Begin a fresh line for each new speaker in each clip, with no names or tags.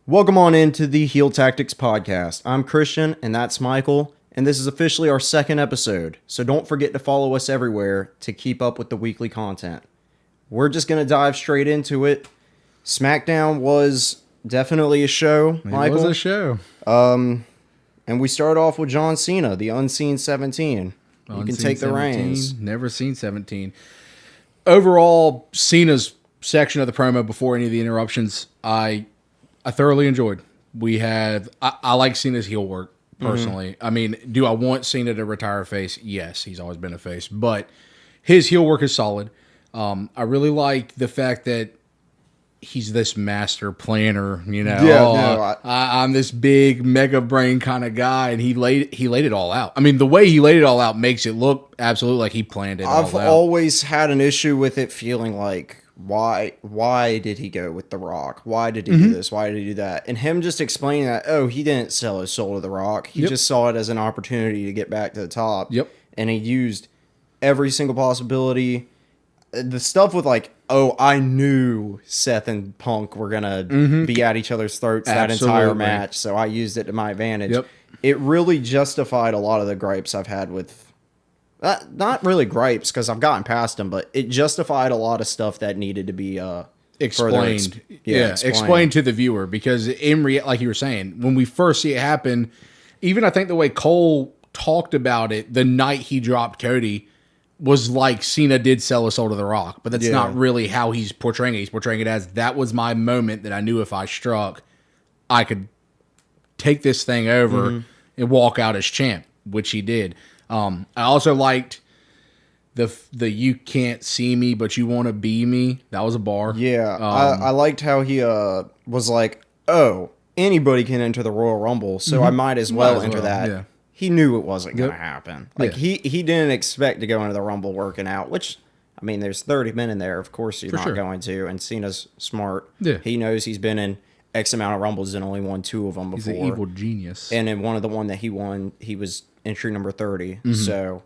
Welcome on into the Heel Tactics Podcast. I'm Christian, and that's Michael, and this is officially our second episode, so don't forget to follow us everywhere to keep up with the weekly content. We're just going to dive straight into it. Smackdown was definitely a show, Michael.
It was a show.
And we start off with John Cena, the Unseen 17. You can take the reins.
Never seen 17. Overall, Cena's section of the promo before any of the interruptions, I thoroughly enjoyed. I like Cena's heel work, personally. I mean, do I want Cena to retire face? Yes, he's always been a face. But his heel work is solid. I really like the fact that he's this master planner, you know. I'm this big mega brain kind of guy, and he laid it all out. I mean, the way he laid it all out makes it look absolutely like he planned it all out. I've
always had an issue with it feeling like, why did he go with The Rock? Why did he do this? Why did he do that? And him just explaining that, he didn't sell his soul to The Rock. He just saw it as an opportunity to get back to the top. And he used every single possibility. The stuff with like, I knew Seth and Punk were going to be at each other's throats that entire match, so I used it to my advantage. It really justified a lot of the gripes I've had with... not really gripes, because I've gotten past them, but it justified a lot of stuff that needed to be
explained. Explained to the viewer, because like you were saying, when we first see it happen, even I think the way Cole talked about it the night he dropped Cody was like Cena did sell his soul to The Rock, but that's not really how he's portraying it. He's portraying it as, that was my moment that I knew if I struck, I could take this thing over and walk out as champ, which he did. I also liked the you can't see me, but you want to be me. That was a bar.
Yeah, I liked how he was like, anybody can enter the Royal Rumble, so I might as well enter that. Yeah. He knew it wasn't going to happen. Like, he didn't expect to go into the Rumble working out, which, I mean, there's 30 men in there. Of course you're not going to, and Cena's smart. Yeah. He knows he's been in X amount of Rumbles and only won 2 of them before.
He's an evil genius.
And in one that he won, he was entry number 30. So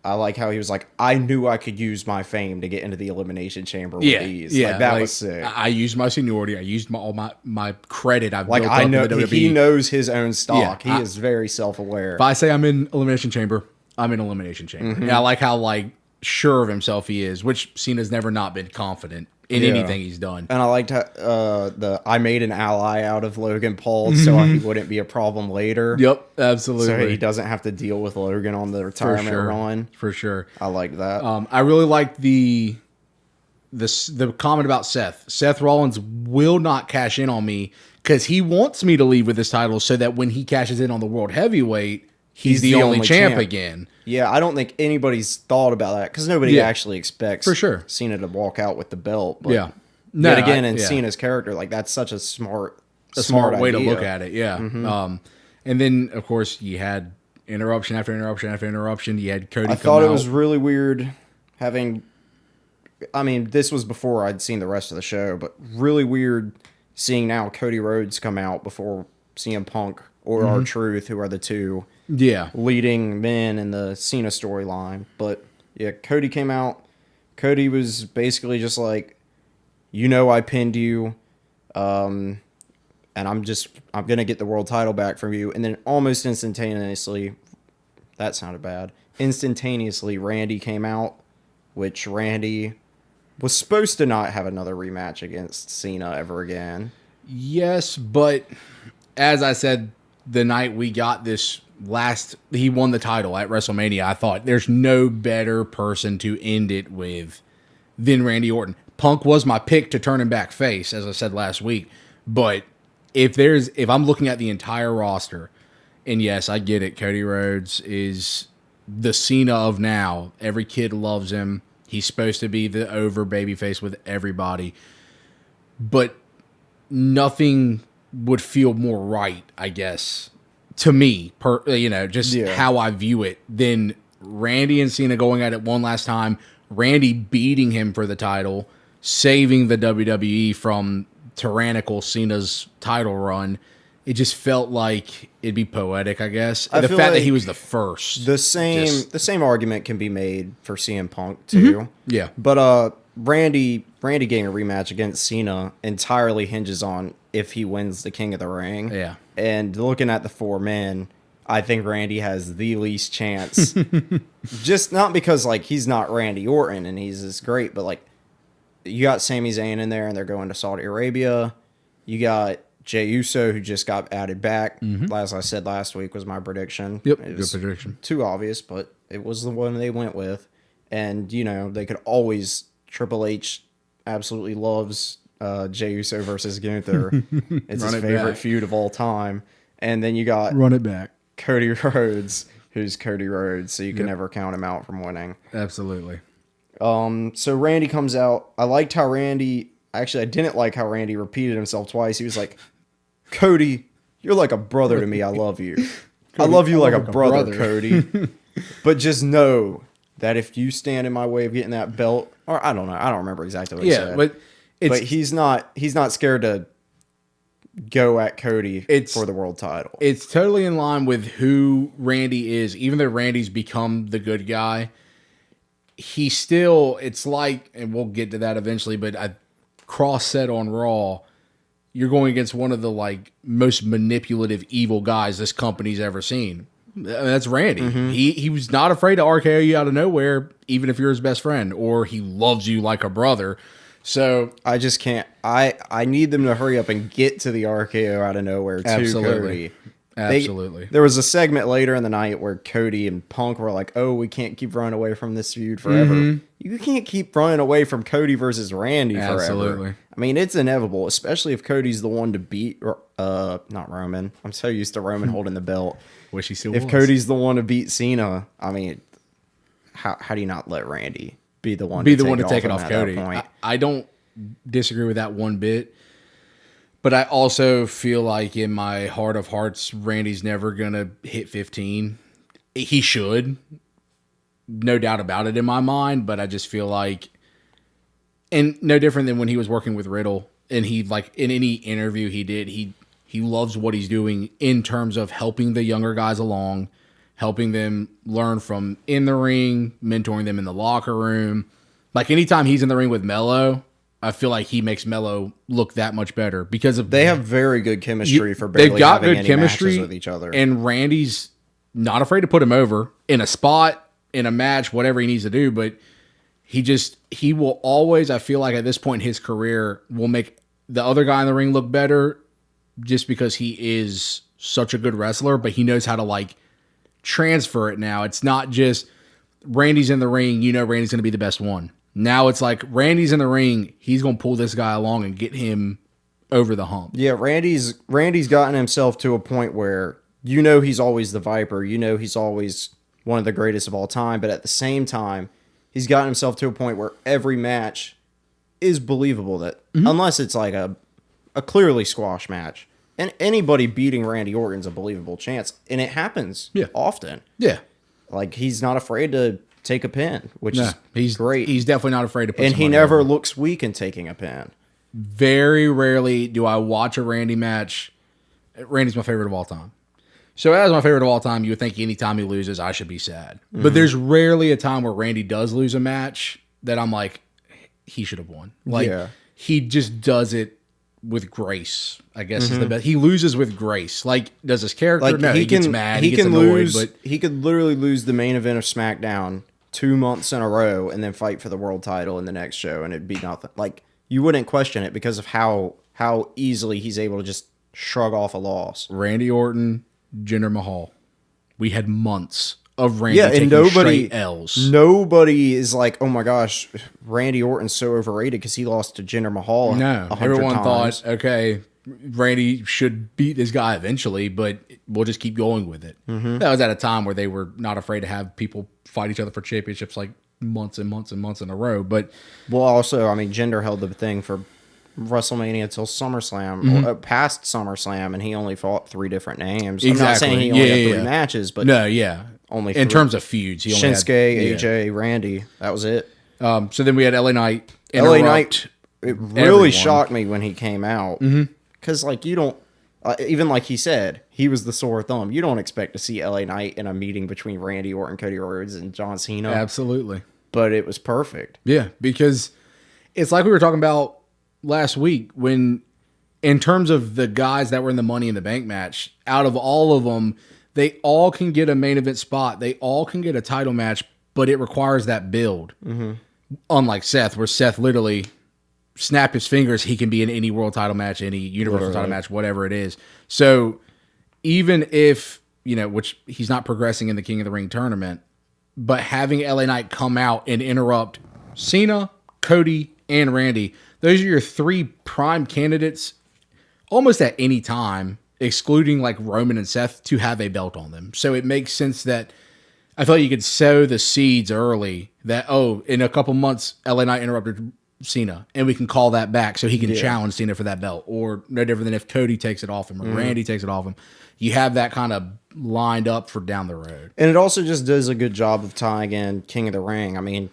I like how he was like, I knew I could use my fame to get into the Elimination Chamber with ease.
Yeah,
like, that was sick.
I used my seniority. I used all my credit. I've built
I know
up in the WWE.
He knows his own stock. He is very self-aware.
If I say I'm in Elimination Chamber, I'm in Elimination Chamber. And I like how sure of himself he is, which Cena's never not been confident in anything he's done.
And I liked how I made an ally out of Logan Paul so he wouldn't be a problem later.
Yep, absolutely.
So he doesn't have to deal with Logan on the retirement run.
For sure.
I like that.
I really liked the comment about Seth. Seth Rollins will not cash in on me because he wants me to leave with this title so that when he cashes in on the World Heavyweight, he's the only champ again.
Yeah, I don't think anybody's thought about that because nobody actually expects Cena to walk out with the belt. But yet again, in Cena's character, like, that's such a smart
way
idea
to look at it. Yeah. And then, of course, you had interruption after interruption after interruption. You had Cody. I
thought it was really weird having. I mean, this was before I'd seen the rest of the show, but really weird seeing now Cody Rhodes come out before CM Punk or R-Truth, who are the two leading men in the Cena storyline. But yeah, Cody came out. Cody was basically just like, I pinned you, and I'm gonna get the world title back from you. And then almost instantaneously, that sounded bad. Instantaneously, Randy came out, which Randy was supposed to not have another rematch against Cena ever again.
Yes, but as I said, the night we got this he won the title at WrestleMania, I thought there's no better person to end it with than Randy Orton. Punk was my pick to turn him back face, as I said last week. But if I'm looking at the entire roster, and yes, I get it, Cody Rhodes is the Cena of now. Every kid loves him. He's supposed to be the over babyface with everybody. But nothing would feel more right, I guess, to me, how I view it, than Randy and Cena going at it one last time, Randy beating him for the title, saving the WWE from tyrannical Cena's title run. It just felt like it'd be poetic, I guess. The fact that he was the first.
The same argument can be made for CM Punk too.
Yeah.
But Randy getting a rematch against Cena entirely hinges on if he wins the King of the Ring.
Yeah.
And looking at the 4 men, I think Randy has the least chance. Just not because, like, he's not Randy Orton and he's this great, but, like, you got Sami Zayn in there and they're going to Saudi Arabia. You got Jey Uso, who just got added back. As I said last week was my prediction.
Yep,
It
good
was
prediction.
too obvious, but it was the one they went with. And, you know, they could always... Triple H absolutely loves Jey Uso versus Gunther. It's his favorite feud of all time. And then you got...
Run it back.
Cody Rhodes, who's Cody Rhodes, so you can never count him out from winning.
Absolutely.
So Randy comes out. I liked how Randy... Actually, I didn't like how Randy repeated himself twice. He was like, Cody, you're like a brother to me. I love you. Cody, I love you like a brother, Cody. But just know that if you stand in my way of getting that belt... Or I don't know. I don't remember exactly what he said.
But
he's not scared to go at Cody for the world title.
It's totally in line with who Randy is. Even though Randy's become the good guy, he still, it's like, and we'll get to that eventually, but I cross set on Raw, you're going against one of the like most manipulative, evil guys this company's ever seen. That's Randy. He was not afraid to RKO you out of nowhere, even if you're his best friend, or he loves you like a brother. So
I just can't. I need them to hurry up and get to the RKO out of nowhere too.
Absolutely.
Cody.
Absolutely.
There was a segment later in the night where Cody and Punk were like, "Oh, we can't keep running away from this feud forever." You can't keep running away from Cody versus Randy forever.
Absolutely.
I mean, it's inevitable, especially if Cody's the one to beat. Not Roman. I'm so used to Roman holding the belt.
Wish he still
If
was.
Cody's the one to beat Cena, I mean, how do you not let Randy be the one?
Be
to
the one to take
him
it off
at
Cody.
that point?
I don't disagree with that one bit, but I also feel like in my heart of hearts, Randy's never gonna hit 15. He should, no doubt about it in my mind. But I just feel like, and no different than when he was working with Riddle, and he like in any interview he did, he loves what he's doing in terms of helping the younger guys along, helping them learn from in the ring, mentoring them in the locker room. Like anytime he's in the ring with Melo, I feel like he makes Melo look that much better because of
they have very good chemistry for barely
they've got
having
good
any
chemistry
matches with each other.
And Randy's not afraid to put him over in a spot, in a match, whatever he needs to do. But he will always, I feel like at this point in his career, will make the other guy in the ring look better just because he is such a good wrestler, but he knows how to like transfer it now. It's not just Randy's in the ring, you know Randy's going to be the best one. Now it's like Randy's in the ring, he's going to pull this guy along and get him over the hump.
Yeah, Randy's gotten himself to a point where you know he's always the Viper, you know he's always one of the greatest of all time, but at the same time, he's gotten himself to a point where every match is believable that unless it's like a clearly squash match, and anybody beating Randy Orton's a believable chance, and it happens often.
Yeah.
Like he's not afraid to take a pin, which is great.
He's definitely not afraid to put
and he never looks weak in taking a pin.
Very rarely do I watch a Randy match. Randy's my favorite of all time. So as my favorite of all time, you would think anytime he loses, I should be sad. But there's rarely a time where Randy does lose a match that I'm like, he should have won. Like he just does it with grace, I guess is the best. He loses with grace. Like, does his character?
Like,
no, he gets mad. He gets
can
annoyed.
lose.
But
he could literally lose the main event of SmackDown 2 months in a row and then fight for the world title in the next show, and it'd be nothing. Like, you wouldn't question it because of how easily he's able to just shrug off a loss.
Randy Orton, Jinder Mahal. We had months of Randy taking straight L's.
Nobody is like, oh my gosh, Randy Orton's so overrated because he lost to Jinder Mahal.
No, everyone thought, okay, Randy should beat this guy eventually, but we'll just keep going with it. That was at a time where they were not afraid to have people fight each other for championships like months and months and months in a row. But
also, I mean, Jinder held the thing for WrestleMania till SummerSlam, or past SummerSlam, and he only fought 3 different names. I'm not saying he only had 3 matches, but only
in terms of feuds, he only
Shinsuke, AJ, Randy. That was it.
So then we had LA Knight.
LA Knight. It really shocked me when he came out because, like, you don't. Even like he said, he was the sore thumb. You don't expect to see LA Knight in a meeting between Randy Orton, Cody Rhodes, and John Cena.
Absolutely,
but it was perfect.
Yeah, because it's like we were talking about last week when in terms of the guys that were in the Money in the Bank match, out of all of them, they all can get a main event spot. They all can get a title match, but it requires that build. Mm-hmm. Unlike Seth, where Seth literally snap his fingers, he can be in any world title match, any universal title match, whatever it is. So even if, which he's not progressing in the King of the Ring tournament, but having LA Knight come out and interrupt Cena, Cody, and Randy, those are your three prime candidates almost at any time, excluding like Roman and Seth, to have a belt on them. So it makes sense that I thought you could sow the seeds early that, in a couple months, LA Knight interrupted Cena, and we can call that back so he can challenge Cena for that belt. Or no different than if Cody takes it off him or Randy takes it off him. You have that kind of lined up for down the road.
And it also just does a good job of tying in King of the Ring. I mean,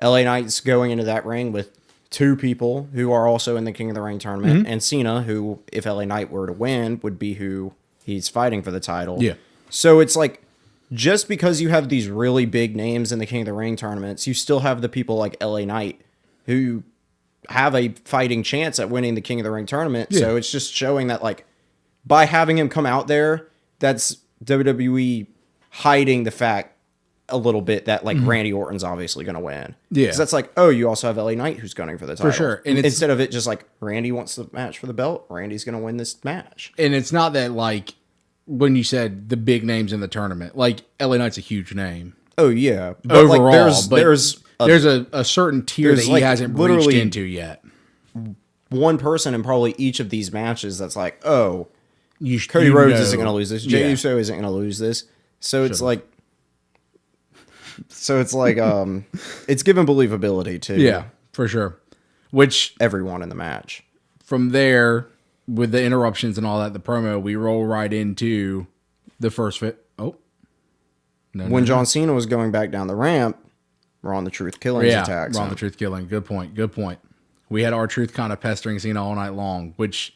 LA Knight's going into that ring with two people who are also in the King of the Ring tournament, and Cena, who, if LA Knight were to win, would be who he's fighting for the title.
Yeah.
So it's like, just because you have these really big names in the King of the Ring tournaments, you still have the people like LA Knight who have a fighting chance at winning the King of the Ring tournament. Yeah. So it's just showing that, like, by having him come out there, that's WWE hiding the fact a little bit that, like, Randy Orton's obviously going to win. Yeah. Because that's like, you also have LA Knight who's gunning for the title.
For sure.
And instead of it just like, Randy wants the match for the belt, Randy's going to win this match.
And it's not that, like, when you said the big names in the tournament, like, LA Knight's a huge name.
Oh, yeah.
But overall, like, there's a certain tier that he hasn't reached into yet.
One person in probably each of these matches that's like, Cody Rhodes isn't going to lose this. Jey Uso isn't going to lose this. So it's like, it's given believability to
Yeah, for sure. Which
everyone in the match.
From there, with the interruptions and all that, the promo, we roll right into the first fit.
When John Cena was going back down the ramp, we're on the Truth Killings attacks.
We're on the Truth Killing. Good point. We had R-Truth kind of pestering Cena all night long, which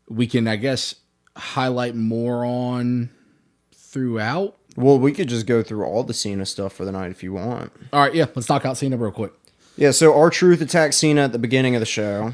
we can, I guess, highlight more on throughout.
Well, we could just go through all the Cena stuff for the night if you want.
All right, yeah, let's knock out Cena real quick.
Yeah, so R-Truth attacks Cena at the beginning of the show.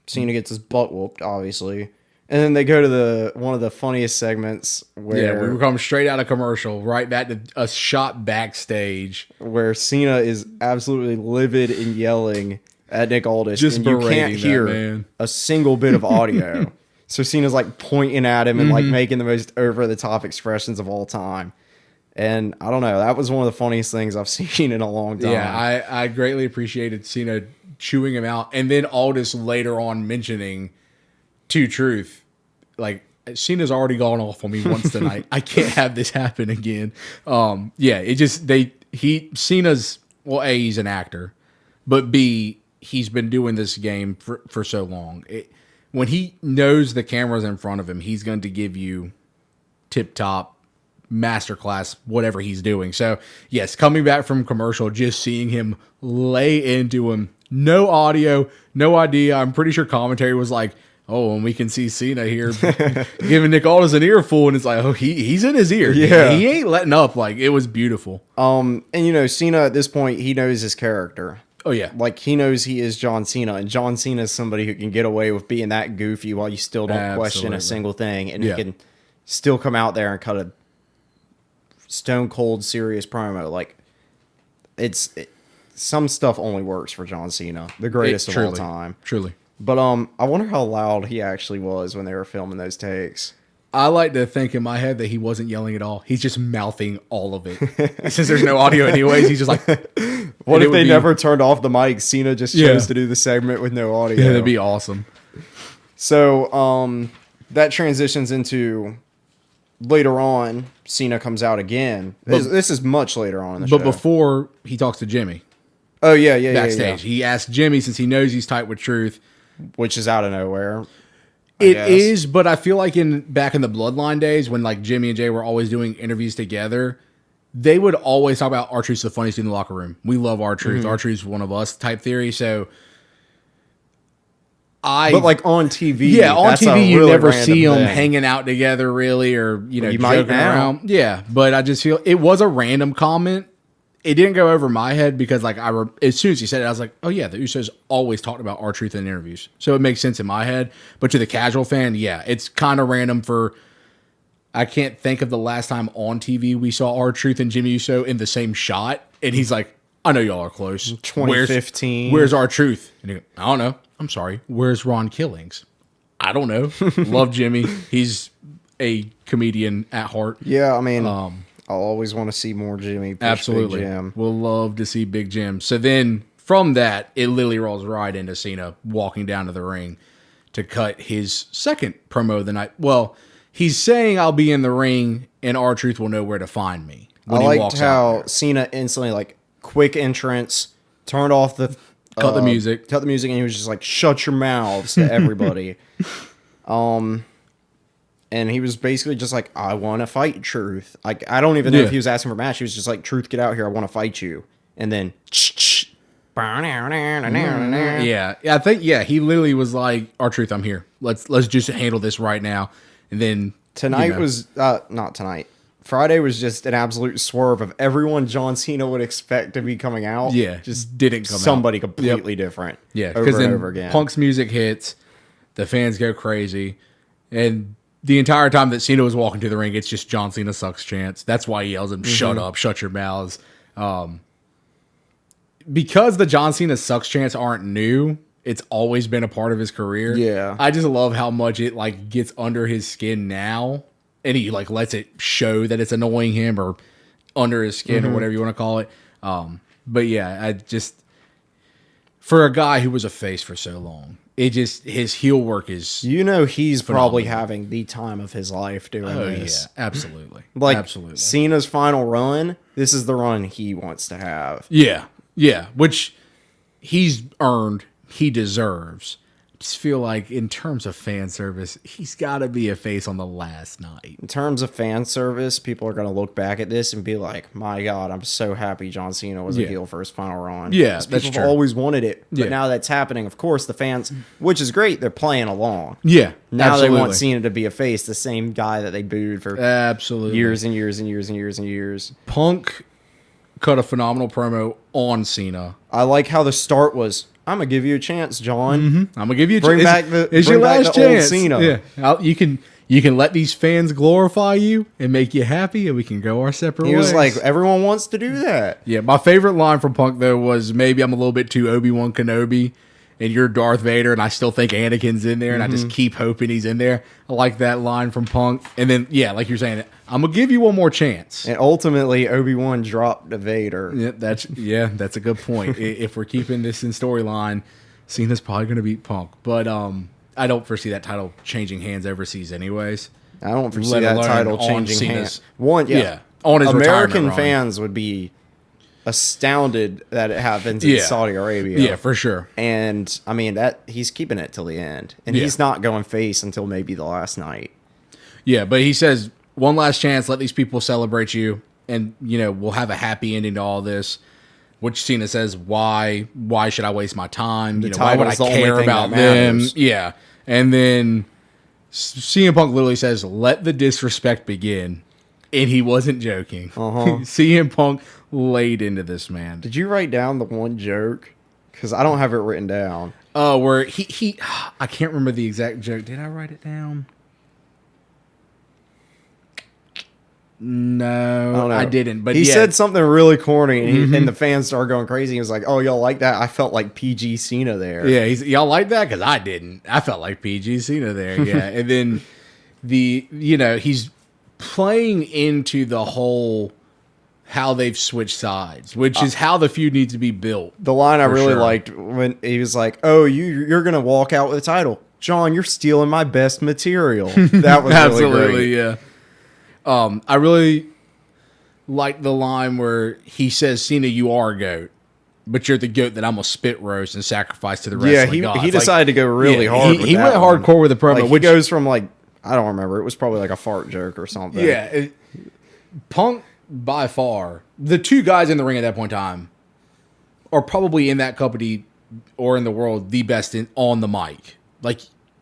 Cena gets his butt whooped, obviously. And then they go to one of the funniest segments where...
we come straight out of commercial, right back to a shot backstage.
Where Cena is absolutely livid and yelling at Nick Aldis.
Just
and you can't hear a single bit of audio. So Cena's like pointing at him and like making the most over-the-top expressions of all time. And I don't know, that was one of the funniest things I've seen in a long time.
Yeah, I greatly appreciated Cena chewing him out. And then Aldis later on mentioning to Truth, like, Cena's already gone off on me once tonight. I can't have this happen again. It just, Cena's, well, A, he's an actor, but B, he's been doing this game for so long. When he knows the camera's in front of him, he's going to give you tip-top masterclass, whatever he's doing. So, yes, coming back from commercial, just seeing him lay into him, no audio, no idea. I'm pretty sure commentary was like, and we can see Cena here giving Nick Aldis an earful, and it's like, he's in his ear.
Yeah.
He ain't letting up. Like, it was beautiful.
And Cena at this point, he knows his character.
Oh, yeah.
Like, he knows he is John Cena, and John Cena is somebody who can get away with being that goofy while you still don't question a single thing, and he can still come out there and cut a stone cold serious promo. Like, some stuff only works for John Cena, the greatest of all time.
Truly.
But I wonder how loud he actually was when they were filming those takes.
I like to think in my head that he wasn't yelling at all. He's just mouthing all of it. Since there's no audio anyways, he's just like...
What if they never turned off the mic? Cena just chose to do the segment with no audio.
Yeah, that'd be awesome.
So that transitions into... Later on, Cena comes out again. This is much later on in the show.
But before he talks to Jimmy.
Oh, yeah.
Backstage. He asks Jimmy, since he knows he's tight with Truth.
Which is out of nowhere.
It is, but I feel like back in the Bloodline days, when like Jimmy and Jay were always doing interviews together, they would always talk about R-Truth's the funniest dude in the locker room. We love R-Truth. R-Truth's one of us type theory. So
but like on TV,
you really never see them hanging out together really, or joking around. Yeah, but I just feel it was a random comment. it didn't go over my head because like as soon as he said it, I was like, oh yeah, the Usos always talked about R-Truth in interviews, so it makes sense in my head. But to the casual fan, yeah, it's kind of random. I can't think of the last time on TV we saw R-Truth and Jimmy Uso in the same shot, and he's like, I know y'all are close.
2015.
Where's R-Truth? And he goes, I don't know. I'm sorry. Where's Ron Killings? I don't know. Love Jimmy. He's a comedian at heart.
Yeah, I mean, I'll always want to see more Jimmy.
Absolutely.
Big Jim.
We'll love to see Big Jim. So then from that, it literally rolls right into Cena walking down to the ring to cut his second promo of the night. Well, he's saying I'll be in the ring and R-Truth will know where to find me.
I liked how Cena instantly, like, quick entrance, turned off the...
Cut the music,
and he was just like, shut your mouths to everybody. And he was basically just like, I want to fight Truth. Like, I don't even know if he was asking for a match. He was just like, Truth, get out here. I want to fight you. And then,
yeah, I think, he literally was like, R-Truth, I'm here. Let's just handle this right now. And then
tonight was not tonight. Friday was just an absolute swerve of everyone John Cena would expect to be coming out.
Yeah, just didn't come
somebody out. Completely different.
Yeah, because then over again. Punk's music hits, the fans go crazy, and the entire time that Cena was walking to the ring, it's just John Cena sucks chants. That's why he yells him, shut up, shut your mouths. Because the John Cena sucks chants aren't new, it's always been a part of his career.
Yeah.
I just love how much it like gets under his skin now. And he like lets it show that it's annoying him or under his skin or whatever you want to call it. But yeah, I just, for a guy who was a face for so long, his heel work is,
he's probably having the time of his life doing this.
Yeah, absolutely.
Absolutely. Cena's final run, this is the run he wants to have.
Yeah. Yeah. Which he's earned, he deserves. Just feel like in terms of fan service, he's got to be a face on the last night.
In terms of fan service, people are going to look back at this and be like, my God, I'm so happy John Cena was a heel for his final run.
Yeah, that's
people have always wanted it. But now that's happening, of course, the fans, which is great, they're playing along.
Yeah,
now they want Cena to be a face, the same guy that they booed for
absolutely
years and years and years and years and years.
Punk cut a phenomenal promo on Cena.
I like how the start was, I'm gonna give you a chance, John.
I'm gonna give you a chance.
Bring back the
your last chance.
Cena.
Yeah, you can let these fans glorify you and make you happy, and we can go our separate ways.
He was like, everyone wants to do that.
Yeah, my favorite line from Punk though was maybe I'm a little bit too Obi-Wan Kenobi, and you're Darth Vader, and I still think Anakin's in there, and I just keep hoping he's in there. I like that line from Punk. And then like you're saying, I'm gonna give you one more chance.
And ultimately, Obi-Wan dropped to Vader.
Yeah, that's a good point. If we're keeping this in storyline, Cena's probably gonna beat Punk. But I don't foresee that title changing hands overseas, anyways.
I don't foresee that title changing hands. On his American fans would be astounded that it happens in Saudi Arabia.
Yeah, for sure.
And I mean that he's keeping it till the end, and he's not going face until maybe the last night.
Yeah, but he says one last chance, let these people celebrate you, and we'll have a happy ending to all this. Which Cena says, why should I waste my time? Why would I care about them? Yeah, and then CM Punk literally says, let the disrespect begin. And he wasn't joking. CM Punk laid into this man.
Did you write down the one joke? Because I don't have it written down.
Oh, where he I can't remember the exact joke. Did I write it down? No, I didn't. But
he said something really corny, and the fans started going crazy. He was like, "Oh, y'all like that? I felt like PG Cena there."
Yeah, y'all like that because I didn't. I felt like PG Cena there. Yeah, and then he's playing into the whole how they've switched sides, which is how the feud needs to be built.
The line I really liked when he was like, "Oh, you're gonna walk out with the title, John. You're stealing my best material." That was
absolutely really great. Yeah. I really like the line where he says, "Cena, you are a goat, but you're the goat that I'm gonna spit roast and sacrifice to the wrestling gods."
He decided to go really hard.
He went hardcore with the promo.
Which goes from I don't remember. It was probably like a fart joke or something.
Yeah, Punk by far the two guys in the ring at that point in time are probably in that company or in the world the best on the mic.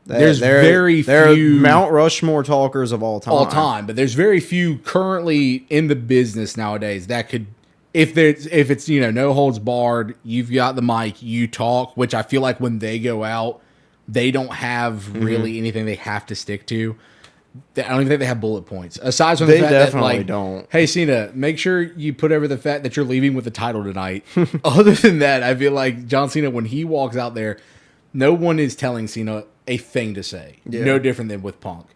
There's very few
Mount Rushmore talkers of all time.
But there's very few currently in the business nowadays that could if it's no holds barred, you've got the mic, you talk, which I feel like when they go out, they don't have really anything they have to stick to. I don't even think they have bullet points. Aside from the fact that, like,
don't.
Hey, Cena, make sure you put over the fact that you're leaving with the title tonight. Other than that, I feel like John Cena, when he walks out there, no one is telling Cena a thing to say. Yeah. No different than with Punk.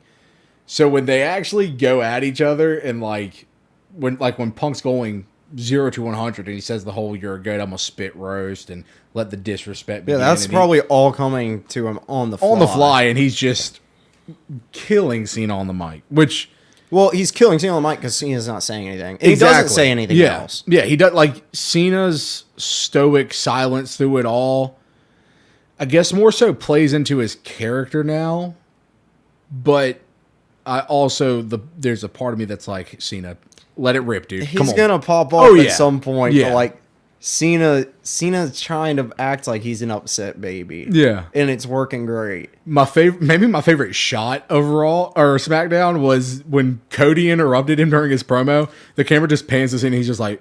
So when they actually go at each other and when Punk's going 0 to 100 and he says the whole "you're good, I'm gonna spit roast" and let the disrespect begin.
Yeah, that's probably all coming to him on the fly.
On the fly, and he's just killing Cena on the mic, which...
Well, he's killing Cena on the mic because Cena's not saying anything. Exactly. He doesn't say anything else.
Yeah, he does. Like, Cena's stoic silence through it all, I guess more so plays into his character now, but I also... there's a part of me that's like, Cena, let it rip, dude.
He's going to pop off at some point, but like... Cena's trying to act like he's an upset baby.
Yeah.
And it's working great.
My favorite shot overall, or SmackDown, was when Cody interrupted him during his promo. The camera just pans us in and he's just like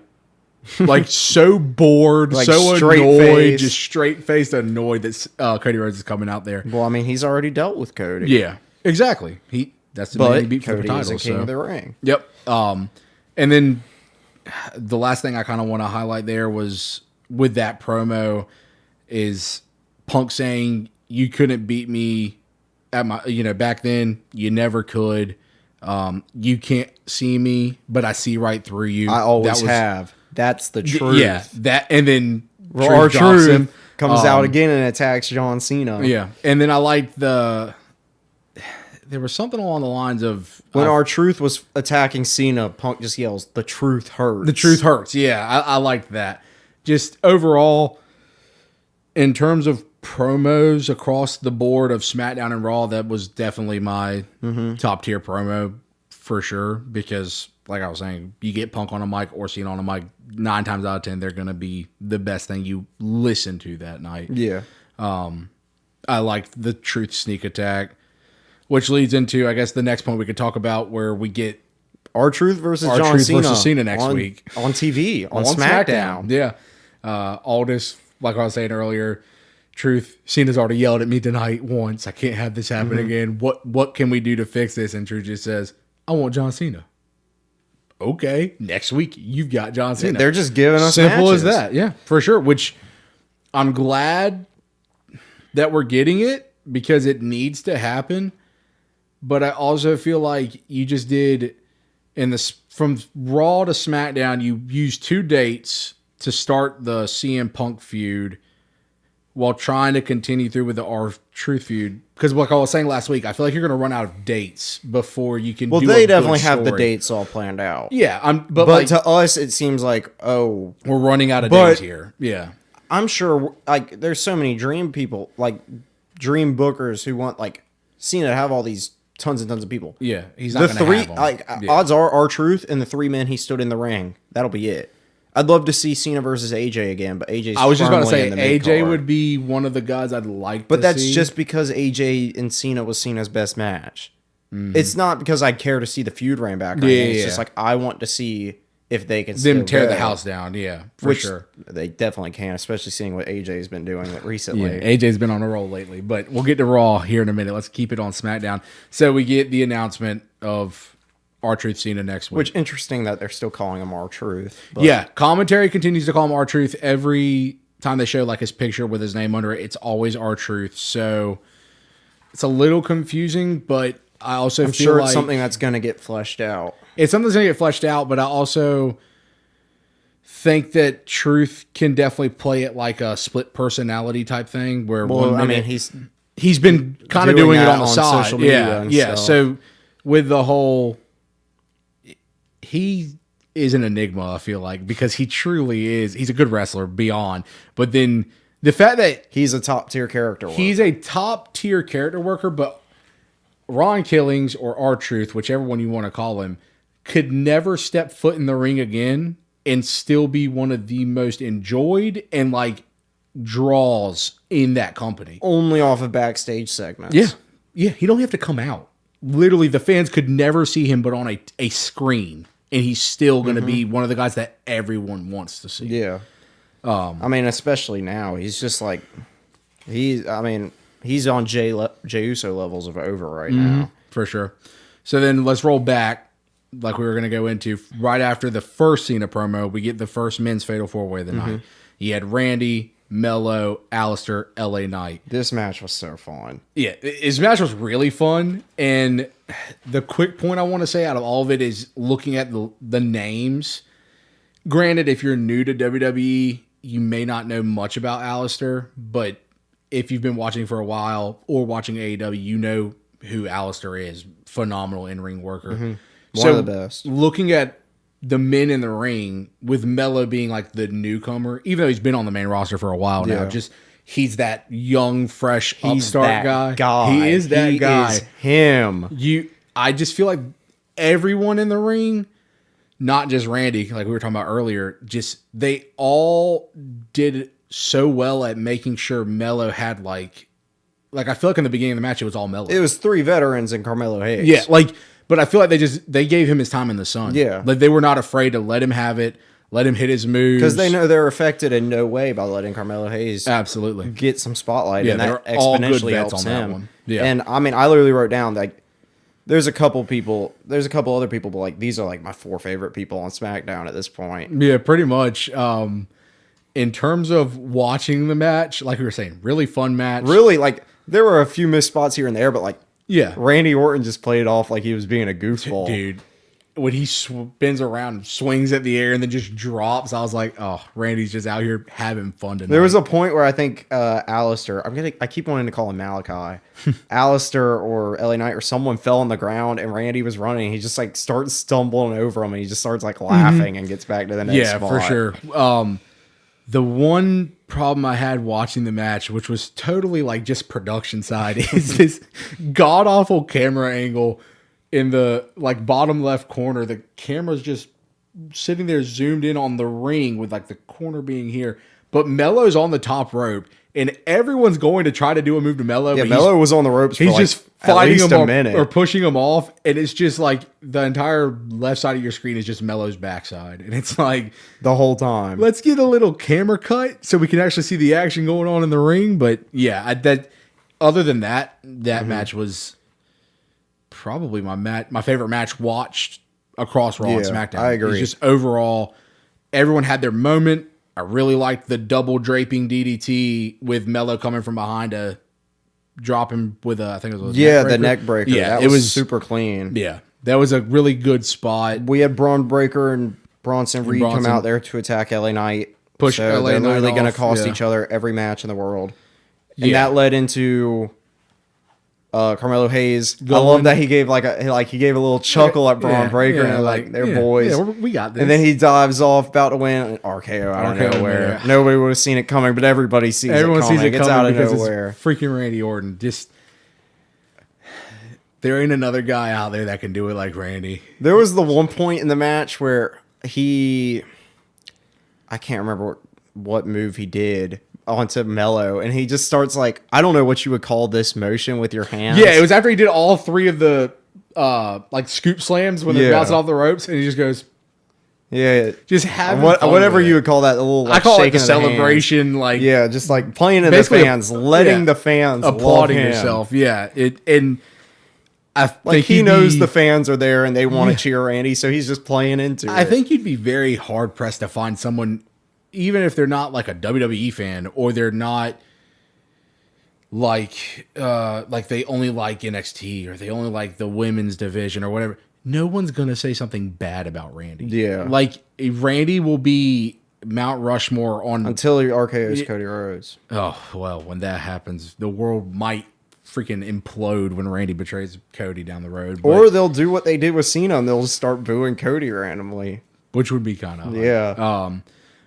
so bored, like so annoyed, just straight-faced annoyed that Cody Rhodes is coming out there.
Well, I mean, he's already dealt with Cody.
Yeah, exactly. That's the man he beat for the title.
Cody is the king of the ring.
Yep. And then... the last thing I kind of want to highlight there was with that promo is Punk saying, "You couldn't beat me at my, back then. You never could. You can't see me, but I see right through you.
I always have. That's the truth."
Yeah, that, and then
R-Truth comes out again and attacks John Cena.
Yeah, and then I liked there was something along the lines of...
when R-Truth was attacking Cena, Punk just yells, "The truth hurts."
The truth hurts. Yeah, I liked that. Just overall, in terms of promos across the board of SmackDown and Raw, that was definitely my top tier promo for sure. Because, like I was saying, you get Punk on a mic or Cena on a mic, 9 times out of 10, they're going to be the best thing you listen to that night.
Yeah.
I liked the truth sneak attack. Which leads into, I guess, the next point we could talk about, where we get
R-Truth versus John Cena
next week
on TV on SmackDown.
Yeah, Aldis, like I was saying earlier, Truth, Cena's already yelled at me tonight once. I can't have this happen again. What can we do to fix this? And Truth just says, "I want John Cena." Okay, next week you've got John Cena.
They're just giving us
simple
matches.
as that. Yeah, for sure. Which I'm glad that we're getting it because it needs to happen. But I also feel like you just did from Raw to SmackDown, you used 2 dates to start the CM Punk feud while trying to continue through with the R-Truth feud. Because like I was saying last week, I feel like you're going to run out of dates before you can do a good story.
Well, they definitely have the dates all planned out.
Yeah.
But to us, it seems like, we're
running out of days here. Yeah.
I'm sure, like, there's so many dream people, like, dream bookers who want, like, Cena to have all these tons and tons of people.
Yeah, he's not going to have them.
Like, odds are R-Truth and the 3 men he stood in the ring. That'll be it. I'd love to see Cena versus AJ again, but AJ's
I was just about to say AJ would be one of the guys I'd like to see.
But that's just because AJ and Cena was Cena's best match. It's not because I care to see the feud ran back. It's just like I want to see if they can
them tear the house down. Yeah, for sure.
They definitely can, especially seeing what AJ's been doing recently.
Yeah, AJ's been on a roll lately, but we'll get to Raw here in a minute. Let's keep it on SmackDown. So we get the announcement of R-Truth Cena next week.
Which interesting that they're still calling him R-Truth.
Yeah, commentary continues to call him R-Truth. Every time they show like his picture with his name under it, it's always R-Truth. So it's a little confusing, but I also feel
sure
like
it's something that's going to get fleshed out.
It's something that's going to get fleshed out, but I also think that Truth can definitely play it like a split personality type thing where he's been kind of doing it on the side.
Social media
yeah. So with the whole, he is an enigma, I feel like, because he truly is. He's a good wrestler beyond, but then the fact that
he's a top tier character worker.
He's a top tier character worker, but Ron Killings or R-Truth, whichever one you want to call him, could never step foot in the ring again and still be one of the most enjoyed and like draws in that company.
Only off of backstage segments.
Yeah. He don't have to come out. Literally, the fans could never see him but on a screen and he's still going to be one of the guys that everyone wants to see.
Yeah. I mean, especially now, he's just like he's on Jey Uso levels of over right now.
For sure. So then let's roll back, like we were going to go into. Right after the first Cena promo, we get the first men's Fatal 4-Way of the night. You had Randy, Mello, Alistair, LA Knight.
This match was so fun.
Yeah, his match was really fun. And the quick point I want to say out of all of it is looking at the names. Granted, if you're new to WWE, you may not know much about Alistair, but if you've been watching for a while or watching AEW, you know who Alistair is. Phenomenal in-ring worker.
One of the best.
Looking at the men in the ring, with Mello being like the newcomer, even though he's been on the main roster for a while now, just he's that young, fresh upstart guy. He is that guy.
Is him.
I just feel like everyone in the ring, not just Randy, like we were talking about earlier, just they all did so well at making sure Mello had like I feel like in the beginning of the match it was all Mello.
It was 3 veterans and Carmelo Hayes.
Yeah, but I feel like they gave him his time in the sun.
Yeah.
Like they were not afraid to let him have it, let him hit his moves.
Because they know they're affected in no way by letting Carmelo Hayes
absolutely
get some spotlight.
Yeah,
and that
all good
exponentially
vets
helps
on that
him.
one. Yeah.
And I mean, I literally wrote down like there's a couple other people, but like these are like my 4 favorite people on SmackDown at this point.
Yeah, pretty much. In terms of watching the match, like we were saying, really fun match.
Really, like there were a few missed spots here and there, but like Randy Orton just played it off like he was being a goofball.
Dude, when he spins around and swings at the air and then just drops, I was like, oh, Randy's just out here having fun tonight.
There was a point where I think Alistair, I keep wanting to call him Malachi, Alistair or LA Knight or someone fell on the ground and Randy was running. He just like starts stumbling over him and he just starts like laughing and gets back to the next spot.
Yeah, for sure. The one problem I had watching the match, which was totally like just production side, is this god awful camera angle in the like bottom left corner. The camera's just sitting there zoomed in on the ring with like the corner being here, but Mello's on the top rope and everyone's going to try to do a move to Mello.
Yeah, Mello was on the ropes.
He's
for
just
like
fighting him
a minute.
or pushing him off, and it's just like the entire left side of your screen is just Mello's backside, and it's like
the whole time.
Let's get a little camera cut so we can actually see the action going on in the ring. But yeah, other than that match was probably my favorite match watched across Raw and SmackDown.
I agree.
It's just overall, everyone had their moment. I really liked the double draping DDT with Mello coming from behind to drop him with I think it was
the neck breaker.
Yeah,
it was super clean.
Yeah, that was a really good spot.
We had Braun Breaker and Bronson Reed come out there to attack LA Knight.
Push LA Knight. They're
literally going to cost each other every match in the world. And that led into Carmelo Hayes. I love that he gave he gave a little chuckle at Braun Breaker and they're boys.
Yeah, we got this.
And then he dives off, about to win RKO out of nowhere.
Yeah.
Nobody would have seen it coming, but everybody sees it coming. It's out of nowhere.
It's freaking Randy Orton. Just there ain't another guy out there that can do it like Randy.
There was the one point in the match where I can't remember what move he did onto Mello, and he just starts like, I don't know what you would call this motion with your hands.
Yeah, it was after he did all 3 of the like scoop slams when they're bouncing off the ropes, and he just goes, just having
whatever you would call that, a little like,
I call it
shaking
the celebration, like
just like playing in the fans, letting the fans
applauding
love him.
yourself. Yeah, and I think
he knows the fans are there and they want to cheer Randy, so he's just playing into it.
I think you'd be very hard pressed to find someone, even if they're not like a WWE fan or they're not like they only like NXT or they only like the women's division or whatever. No one's gonna say something bad about Randy.
Yeah,
like Randy will be Mount Rushmore on
until he RKO's Cody Rhodes.
Oh well, when that happens, the world might freaking implode when Randy betrays Cody down the road.
Or they'll do what they did with Cena and they'll just start booing Cody randomly,
which would be kind of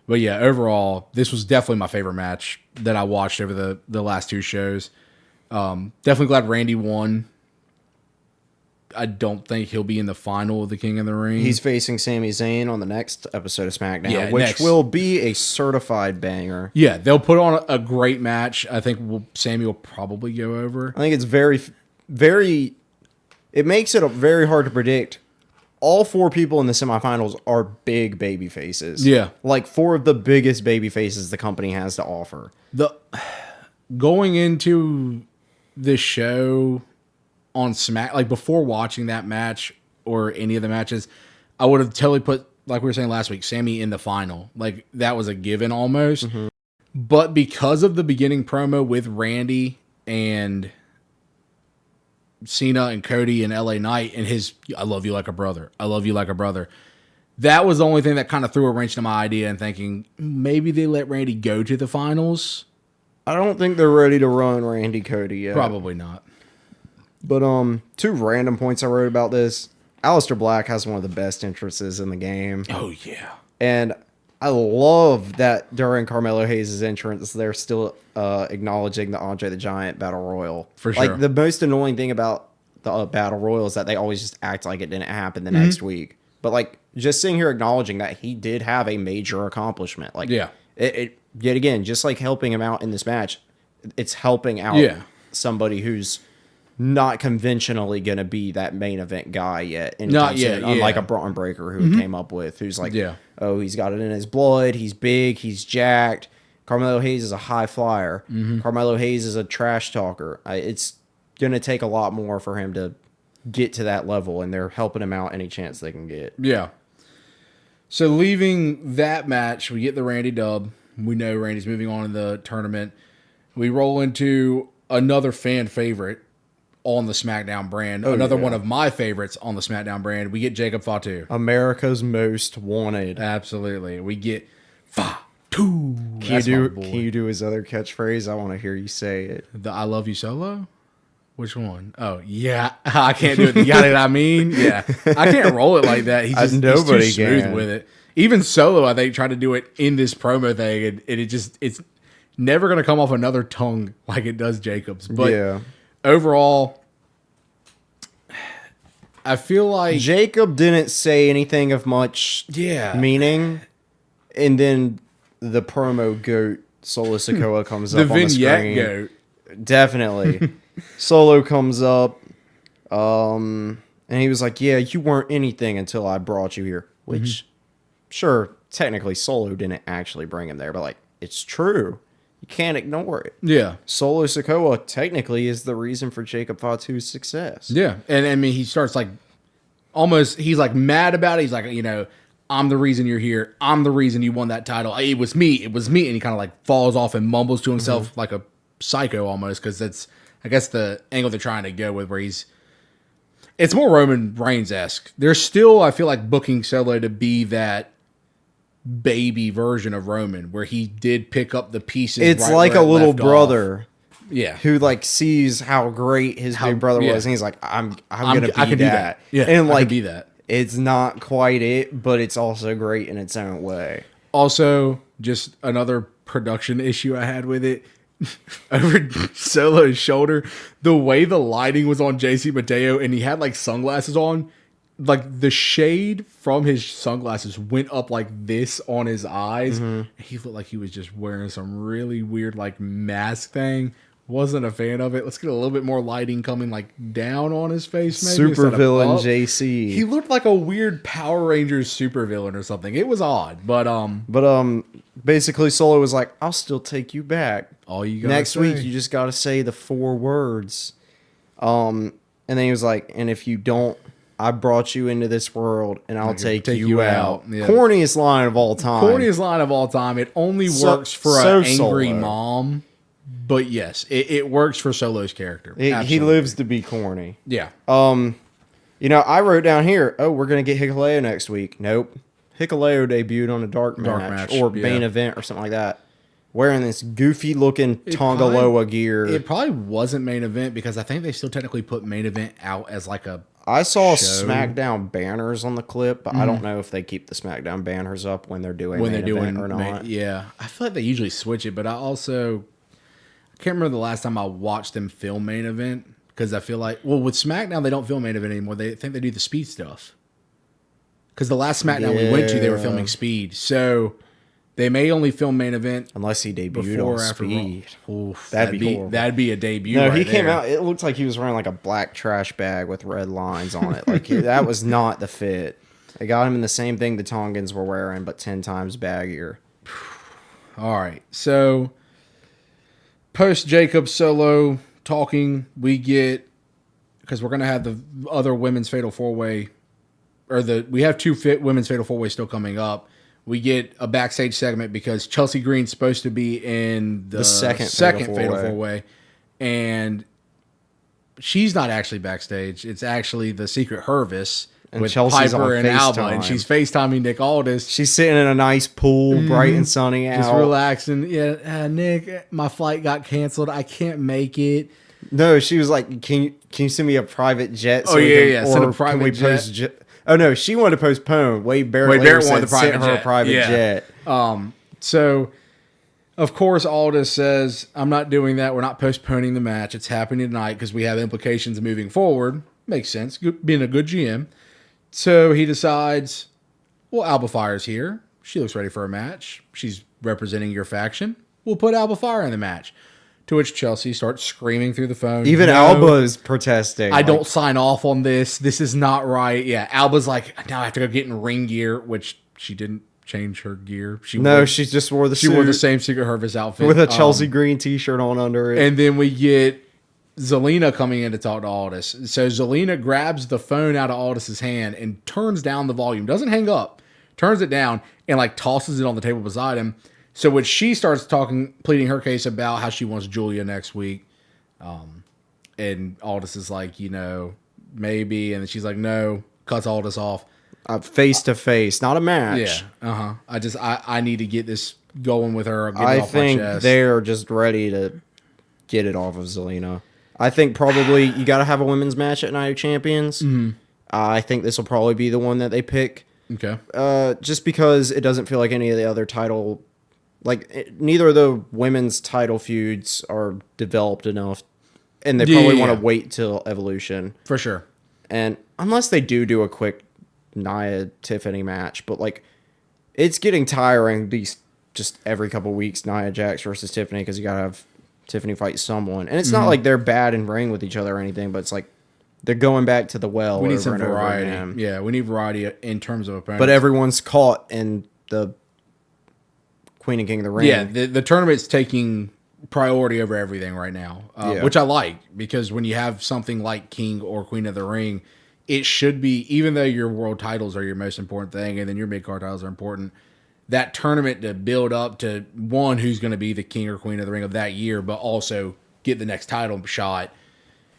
But
yeah, overall, this was definitely my favorite match that I watched over the last 2 shows. Definitely glad Randy won. I don't think he'll be in the final of the King of the Ring.
He's facing Sami Zayn on the next episode of SmackDown, which will be a certified banger.
Yeah, they'll put on a great match. I think Sami will probably go over.
I think it's very, very... It makes it very hard to predict all 4 people in the semifinals are big baby faces.
Yeah.
Like 4 of the biggest baby faces the company has to offer.
Going into this show on like before watching that match or any of the matches, I would have totally put, like we were saying last week, Sammy in the final. Like that was a given almost. Mm-hmm. But because of the beginning promo with Randy and Cena and Cody and LA Knight and his "I love you like a brother, I love you like a brother," that was the only thing that kind of threw a wrench to my idea and thinking maybe they let Randy go to the finals.
I don't think they're ready to run Randy Cody yet.
Probably not.
But 2 random points I wrote about this. Aleister Black has one of the best entrances in the game.
Oh yeah.
And I love that during Carmelo Hayes' entrance, they're still acknowledging the Andre the Giant Battle Royal.
For sure.
Like, the most annoying thing about the Battle Royal is that they always just act like it didn't happen the next week. But, like, just sitting here acknowledging that he did have a major accomplishment. Like,
yeah.
It yet again, just like helping him out in this match, it's helping out somebody who's not conventionally going to be that main event guy yet.
Not yet.
Unlike a Braun Breaker who came up with, who's like, oh, he's got it in his blood. He's big. He's jacked. Carmelo Hayes is a high flyer. Carmelo Hayes is a trash talker. It's going to take a lot more for him to get to that level, and they're helping him out any chance they can get.
Yeah. So leaving that match, we get the Randy dub. We know Randy's moving on in the tournament. We roll into another fan favorite on the Smackdown brand. Another one of my favorites on the Smackdown brand. We get Jacob Fatu.
America's most wanted.
Absolutely. We get Fatu.
Can you do his other catchphrase? I want to hear you say it.
The I love you solo? Which one? Oh, yeah. I can't do it. You got it, I mean? Yeah. I can't roll it like that. He's too smooth with it. Even Solo, I think, tried to do it in this promo thing, and it's never going to come off another tongue like it does Jacob's. But overall, I feel like
Jacob didn't say anything of much meaning, and then the promo goat Solo Sikoa comes up on the screen. The vignette goat. Definitely. Solo comes up, and he was like, yeah, you weren't anything until I brought you here. Which, sure, technically Solo didn't actually bring him there, but, like, it's true. You can't ignore it. Yeah. Solo Sikoa technically is the reason for Jacob Fatu's success.
Yeah. And, I mean, he starts, like, he's, like, mad about it. He's like, you know, I'm the reason you're here. I'm the reason you won that title. It was me. It was me. And he kind of, like, falls off and mumbles to himself like a psycho almost, because that's, I guess, the angle they're trying to go with, where it's more Roman Reigns-esque. They're still, I feel like, booking Solo to be that baby version of Roman, where he did pick up the pieces.
It's like a little brother,
yeah,
who like sees how great his big brother was, and he's like, I'm gonna be that.
Yeah,
and like,
I can be that.
It's not quite it, but it's also great in its own way.
Also, just another production issue I had with it. Over Solo's shoulder, the way the lighting was on JC Mateo, and he had like sunglasses on, like the shade from his sunglasses went up like this on his eyes. He looked like he was just wearing some really weird like mask thing. Wasn't a fan of it. Let's get a little bit more lighting coming like down on his face. Maybe
super villain JC.
He looked like a weird Power Rangers super villain or something. It was odd, but
basically Solo was like, I'll still take you back.
All you got
next week, you just got to say the 4 words. And then he was like, and if you don't, I brought you into this world, and I'll take you out. Yeah. Corniest line of all time.
Corniest line of all time. It only works for an angry mom. But yes, it works for Solo's character.
He lives to be corny.
Yeah.
You know, I wrote down here, we're going to get Hikuleo next week. Nope. Hikuleo debuted on a dark match or main event or something like that, wearing this goofy-looking Tongaloa gear.
It probably wasn't main event, because I think they still technically put main event out as like a
I saw Smackdown banners on the clip, but I don't know if they keep the Smackdown banners up when they're doing main event or not.
Yeah. I feel like they usually switch it, but I can't remember the last time I watched them film main event, because I feel like, well, with SmackDown, they don't film main event anymore. They think they do the speed stuff. Because the last SmackDown we went to, they were filming speed. So They may only film main event
unless he debuted
before
on
or after
Speed.
Oof,
That'd be horrible.
That'd be a debut.
No,
right
he came
there.
out. It looked like he was wearing like a black trash bag with red lines on it. Like that was not the fit. They got him in the same thing the Tongans were wearing, but 10 times baggier.
All right, so post Jacob solo talking, we get, because we're gonna have the other women's fatal 4-way, we have two women's fatal 4-way still coming up. We get a backstage segment because Chelsea Green's supposed to be in the second fatal 4-way, and she's not actually backstage. It's actually the Secret Hervis with
Chelsea's
Piper
on
and Alba,
FaceTime.
and she's FaceTiming Nick Aldis.
She's sitting in a nice pool, bright and sunny out.
Just relaxing. Yeah, Nick, my flight got canceled. I can't make it.
No, she was like, "Can you send me a private jet?"
So send a private jet.
Post oh no, she wanted to postpone. Wade Barrett
wanted the private jet.
A private jet.
So, of course, Aldis says, "I'm not doing that. We're not postponing the match. It's happening tonight because we have implications moving forward." Makes sense. Being a good GM. So he decides, well, Alba Fire's here. She looks ready for a match. She's representing your faction. We'll put Alba Fire in the match. To which Chelsea starts screaming through the phone.
Even Alba is protesting.
I don't sign off on this. This is not right. Yeah, Alba's like, now I have to go get in ring gear, which she didn't change her gear. She
just wore the suit.
She wore the same Secret Hervis outfit.
With a Chelsea Green t-shirt on under it.
And then we get Zelina coming in to talk to Aldis. So Zelina grabs the phone out of Aldis's hand and turns down the volume. Doesn't hang up. Turns it down and like tosses it on the table beside him. So when she starts pleading her case about how she wants Julia next week, and Aldis is like, maybe, and then she's like, no, cuts Aldis off.
Face to face, not a match.
Yeah, I need to get this going with her.
I think they're just ready to get it off of Zelina. I think probably you got to have a women's match at Night of Champions.
Mm-hmm.
I think this will probably be the one that they pick.
Okay.
Just because it doesn't feel like any of the other title, neither of the women's title feuds are developed enough, and they probably want to wait till Evolution
for sure.
And unless they do a quick Nia Tiffany match, but it's getting tiring. These just every couple weeks, Nia Jax versus Tiffany, because you gotta have Tiffany fight someone, and it's not like they're bad in ring with each other or anything, but it's like they're going back to the well.
We need some variety. Yeah, we need variety in terms of opponents.
But everyone's caught in the Queen and King of the Ring.
Yeah, the tournament's taking priority over everything right now, which I like, because when you have something like King or Queen of the Ring, it should be, even though your world titles are your most important thing and then your mid-card titles are important, that tournament to build up to one, who's going to be the King or Queen of the Ring of that year, but also get the next title shot,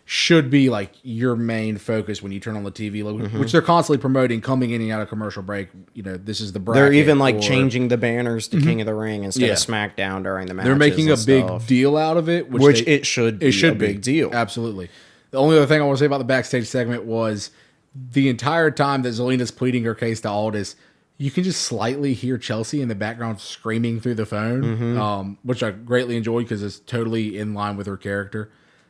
should be like your main focus when you turn on the TV, which they're constantly promoting coming in and out of commercial break. This is the bracket.
They're even changing the banners to King of the Ring instead of SmackDown during the matches.
They're making a big deal out of it, which
it should be a big deal.
Absolutely. The only other thing I want to say about the backstage segment was the entire time that Zelina's pleading her case to Aldis, you can just slightly hear Chelsea in the background screaming through the phone, which I greatly enjoyed because it's totally in line with her character.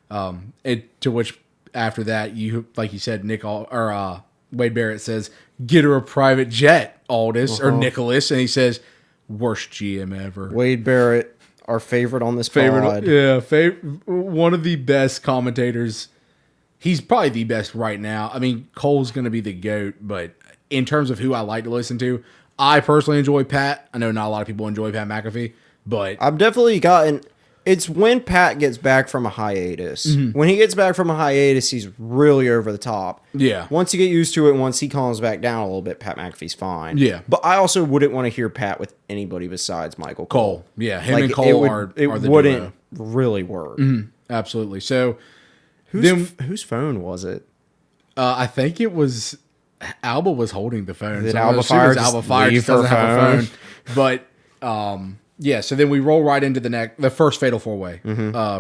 To which after that, like you said, Wade Barrett says, "Get her a private jet, Aldis or Nicholas," and he says, "Worst GM ever."
Wade Barrett, our favorite on this pod.
One of the best commentators. He's probably the best right now. I mean, Cole's going to be the GOAT, but in terms of who I like to listen to, I personally enjoy Pat. I know not a lot of people enjoy Pat McAfee, but
I've definitely gotten... It's when Pat gets back from a hiatus. When he gets back from a hiatus, he's really over the top.
Yeah.
Once you get used to it, once he calms back down a little bit, Pat McAfee's fine.
Yeah.
But I also wouldn't want to hear Pat with anybody besides Michael Cole.
Yeah, him and Cole are the duo.
It wouldn't really work.
Absolutely. So...
Whose phone was it?
I think it was Alba was holding the phone.
Did Alba Fire just doesn't have a phone?
But so then we roll right into the first fatal 4-way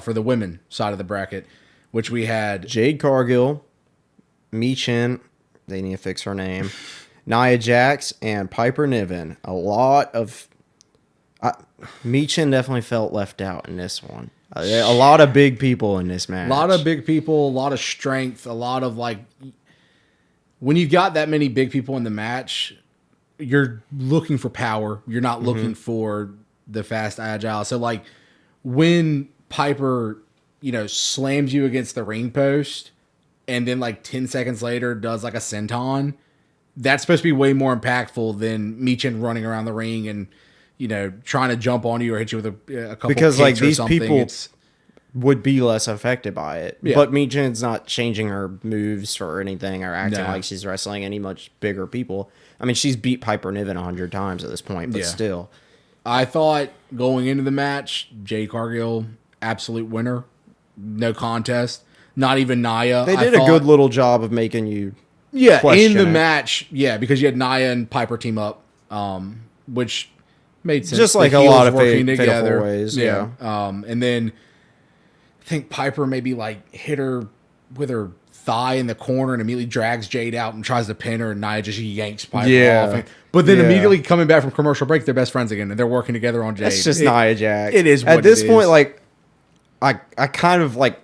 for the women side of the bracket, which we had
Jade Cargill, Michin, they need to fix her name, Nia Jax, and Piper Niven. A lot of Michin definitely felt left out in this one. A lot of big people in this match.
A lot of big people, a lot of strength, a lot of when you got that many big people in the match, you're looking for power. You're not looking for the fast agile. So like when Piper, slams you against the ring post and then like 10 seconds later does like a senton, that's supposed to be way more impactful than Michin running around the ring and, trying to jump on you or hit you with a couple
because
kicks
like
or
these
something.
people would be less affected by it.
Yeah.
But Michin's not changing her moves or anything or acting
No.
like she's wrestling any much bigger people. I mean, she's beat Piper Niven 100 times at this point, but
Yeah.
still.
I thought going into the match, Jade Cargill, absolute winner. No contest. Not even Nia.
They did a good little job of making you
in the
it.
match, because you had Nia and Piper team up, which made sense.
Just
The
like a
heels
lot of
working
fatal ways. Yeah.
And then I think Piper maybe like hit her with her thigh in the corner and immediately drags Jade out and tries to pin her, and Nia just yanks Piper off. But then immediately coming back from commercial break, they're best friends again and they're working together on Jade.
It's just Nia Jax.
It is what
at this
it
point,
is.
like I kind of like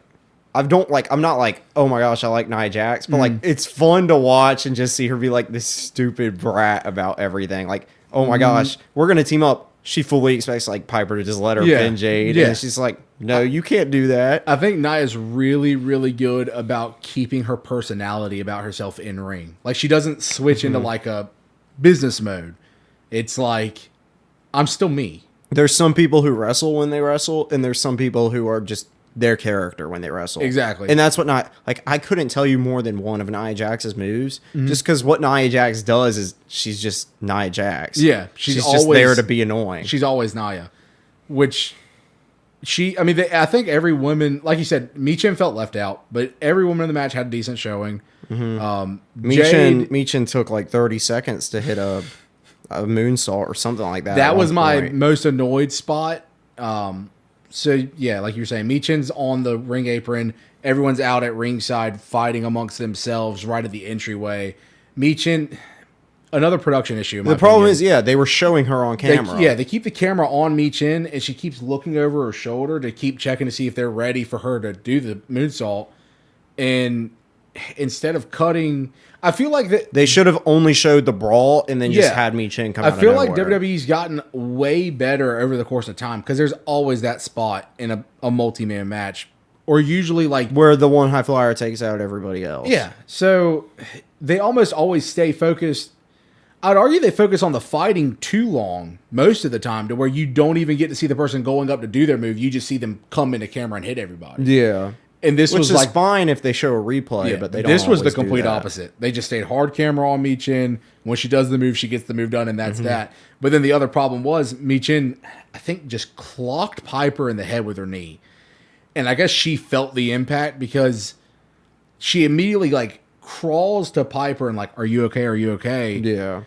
I'm not like, oh my gosh, I like Nia Jax, but like it's fun to watch and just see her be like this stupid brat about everything. Like, oh my gosh, we're gonna team up. She fully expects like Piper to just let her pin Jade, and she's like, no, you can't do that.
I think Nia's really, really good about keeping her personality about herself in ring. Like she doesn't switch into like a business mode. It's like I'm still me.
There's some people who wrestle when they wrestle, and there's some people who are just their character when they wrestle.
Exactly.
And that's what I couldn't tell you more than one of Nia Jax's moves, just because what Nia Jax does is she's just Nia Jax.
Yeah.
She's just there to be annoying.
She's always Nia, which I think every woman, like you said, Michin felt left out, but every woman in the match had a decent showing.
Michin took like 30 seconds to hit a moonsault or something like that.
That was my most annoyed spot. So yeah, like you were saying, Michin's on the ring apron. Everyone's out at ringside fighting amongst themselves right at the entryway. Michin, another production issue.
The problem is, they were showing her on camera.
They keep the camera on Michin, and she keeps looking over her shoulder to keep checking to see if they're ready for her to do the moonsault. And instead of cutting, I feel like that
they should have only showed the brawl and then just had Michin come out of nowhere.
I feel like WWE's gotten way better over the course of time because there's always that spot in a multi-man match, or usually like
where the one high flyer takes out everybody else.
Yeah, so they almost always stay focused. I'd argue they focus on the fighting too long most of the time to where you don't even get to see the person going up to do their move. You just see them come into camera and hit everybody.
Yeah.
And this was like
fine if they show a replay, but they don't.
This was the
always do
complete
that.
opposite. They just stayed hard camera on Michin. When she does the move, she gets the move done, and that's that. But then the other problem was Michin, I think, just clocked Piper in the head with her knee, and I guess she felt the impact because she immediately like crawls to Piper and like, "Are you okay? Are you okay?"
Yeah.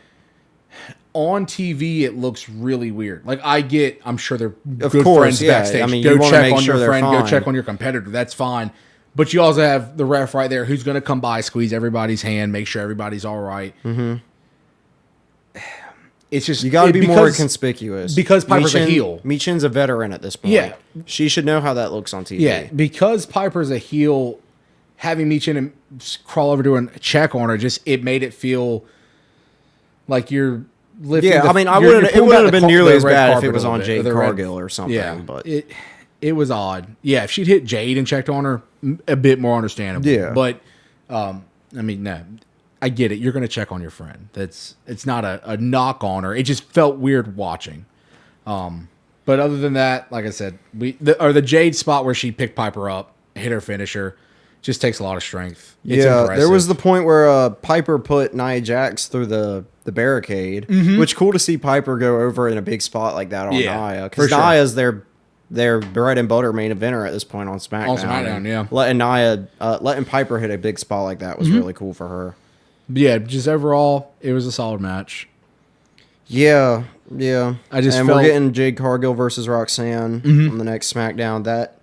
On TV, it looks really weird. Like I'm sure they're
Of
good
course,
friends
yeah.
backstage.
I mean,
go
you wanna
check
make
on
sure
your
they're
friend. Go
fine.
check on your competitor. That's fine. But you also have the ref right there who's going to come by, squeeze everybody's hand, make sure everybody's all right. It's just
You got to be more conspicuous
because Piper's a heel.
Michin's a veteran at this point.
Yeah.
She should know how that looks on TV.
Yeah, because Piper's a heel, having Michin crawl over to a check on her it made it feel like you're lifting.
Yeah, I mean, it wouldn't have been nearly as bad if it was on Jade Cargill or something.
Yeah,
but
it was odd. Yeah, if she'd hit Jade and checked on her, a bit more understandable.
Yeah,
but I mean, no, I get it. You're going to check on your friend. It's not a knock on her. It just felt weird watching. But other than that, like I said, the Jade spot where she picked Piper up, hit her finisher, just takes a lot of strength. It's impressive.
There was the point where Piper put Nia Jax through the barricade, which cool to see Piper go over in a big spot like that on Nia, because Nia's their bread and butter main eventer at this point on SmackDown.
On SmackDown, yeah.
Letting Piper hit a big spot like that was really cool for her.
Yeah, just overall, it was a solid match.
Yeah.
We're
getting Jade Cargill versus Roxanne on the next SmackDown. That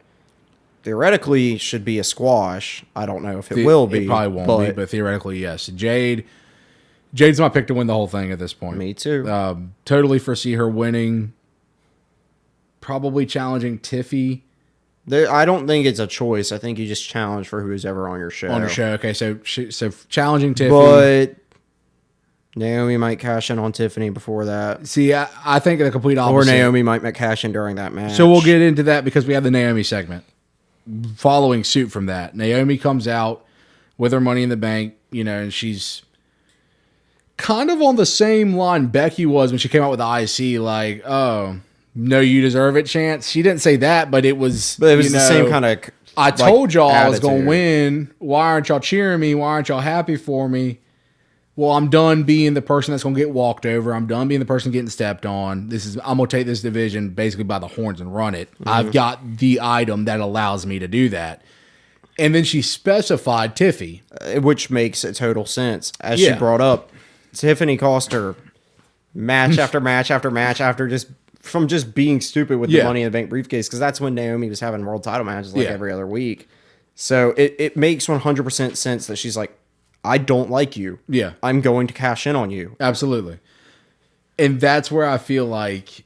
theoretically should be a squash. I don't know if it will be.
It probably won't be, but theoretically, yes. Jade's my pick to win the whole thing at this point.
Me too.
Totally foresee her winning. Probably challenging Tiffy.
I don't think it's a choice. I think you just challenge for who's ever on your show.
On your show, okay. So challenging Tiffy.
But Naomi might cash in on Tiffany before that.
See, I think the complete opposite.
Or Naomi might cash in during that match.
So we'll get into that because we have the Naomi segment. Following suit from that, Naomi comes out with her Money in the Bank, and she's kind of on the same line Becky was when she came out with the IC, like, oh, no, you deserve it chance. She didn't say that, but it was
the same kind of
I told y'all attitude. I was going to win. Why aren't y'all cheering me? Why aren't y'all happy for me? Well, I'm done being the person that's going to get walked over. I'm done being the person getting stepped on. I'm going to take this division basically by the horns and run it. Mm-hmm. I've got the item that allows me to do that. And then she specified Tiffy.
Which makes a total sense. As she brought up, Tiffany cost her match after match after match after just being stupid with the Money in the Bank briefcase, because that's when Naomi was having world title matches every other week. So it makes 100% sense that she's like, I don't like you.
Yeah.
I'm going to cash in on you.
Absolutely. And that's where I feel like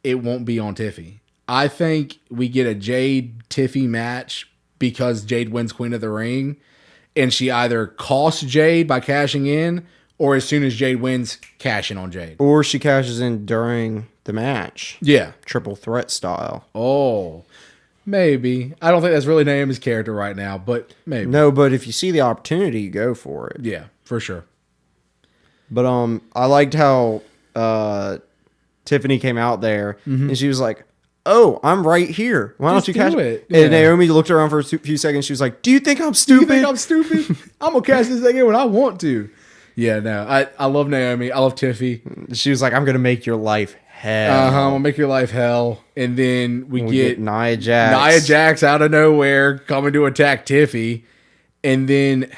it won't be on Tiffy. I think we get a Jade-Tiffy match because Jade wins Queen of the Ring, and she either costs Jade by cashing in, or as soon as Jade wins, cash in on Jade.
Or she cashes in during the match.
Yeah.
Triple threat style.
Oh, maybe. I don't think that's really Naomi's character right now, but maybe.
No, but if you see the opportunity, you go for it.
Yeah, for sure.
But I liked how Tiffany came out there, and she was like, oh, I'm right here. Why don't you cash it? And Naomi looked around for a few seconds. She was like, do you think I'm stupid?
I'm going to cash this thing in when I want to. Yeah, no. I love Naomi. I love Tiffy.
She was like, I'm going to make your life hell.
I'm going to make your life hell. And then we get
Nia Jax.
Nia Jax out of nowhere coming to attack Tiffy. And then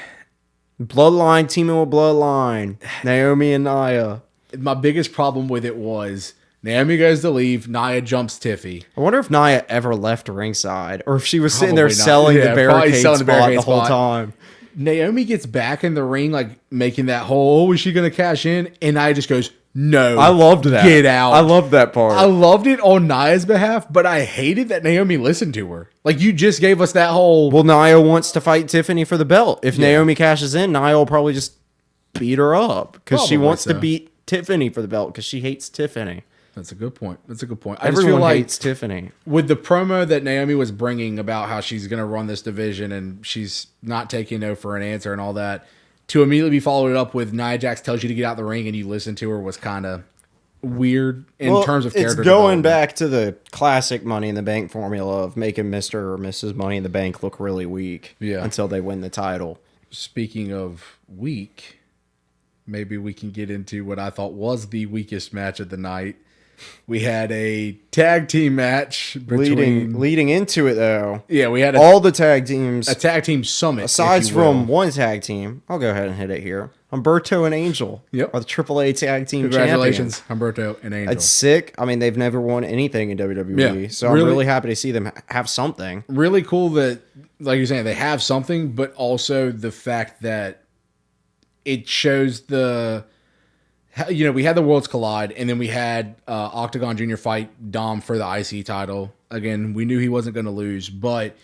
Bloodline teaming with Bloodline. Naomi and Nia.
My biggest problem with it was Naomi goes to leave. Nia jumps Tiffy.
I wonder if Nia ever left ringside, or if she was sitting there selling the barricade spot the whole time.
Naomi gets back in the ring, like making that whole, is she going to cash in? And Nia just goes, no.
I loved that.
Get out.
I loved that part.
I loved it on Nia's behalf, but I hated that Naomi listened to her. Like, you just gave us that whole...
Well, Nia wants to fight Tiffany for the belt. If Naomi cashes in, Nia will probably just beat her up because she wants to beat Tiffany for the belt because she hates Tiffany.
That's a good point.
Everyone hates Tiffany.
With the promo that Naomi was bringing about how she's going to run this division and she's not taking no for an answer and all that, to immediately be followed up with Nia Jax tells you to get out the ring and you listen to her was kind of weird in terms of character.
It's going back to the classic Money in the Bank formula of making Mr. or Mrs. Money in the Bank look really weak until they win the title.
Speaking of weak, maybe we can get into what I thought was the weakest match of the night. We had a tag team match
leading into it though.
Yeah, we had
all the tag teams.
A tag team summit.
Aside from one tag team, I'll go ahead and hit it here. Humberto and Angel are the AAA tag team
Congratulations,
champions.
Humberto and Angel.
It's sick. I mean, they've never won anything in WWE, so I'm really happy to see them have something.
Really cool that, like you're saying, they have something, but also the fact that it shows the... You know, we had the Worlds Collide, and then we had Octagon Jr. fight Dom for the IC title. Again, we knew he wasn't going to lose, but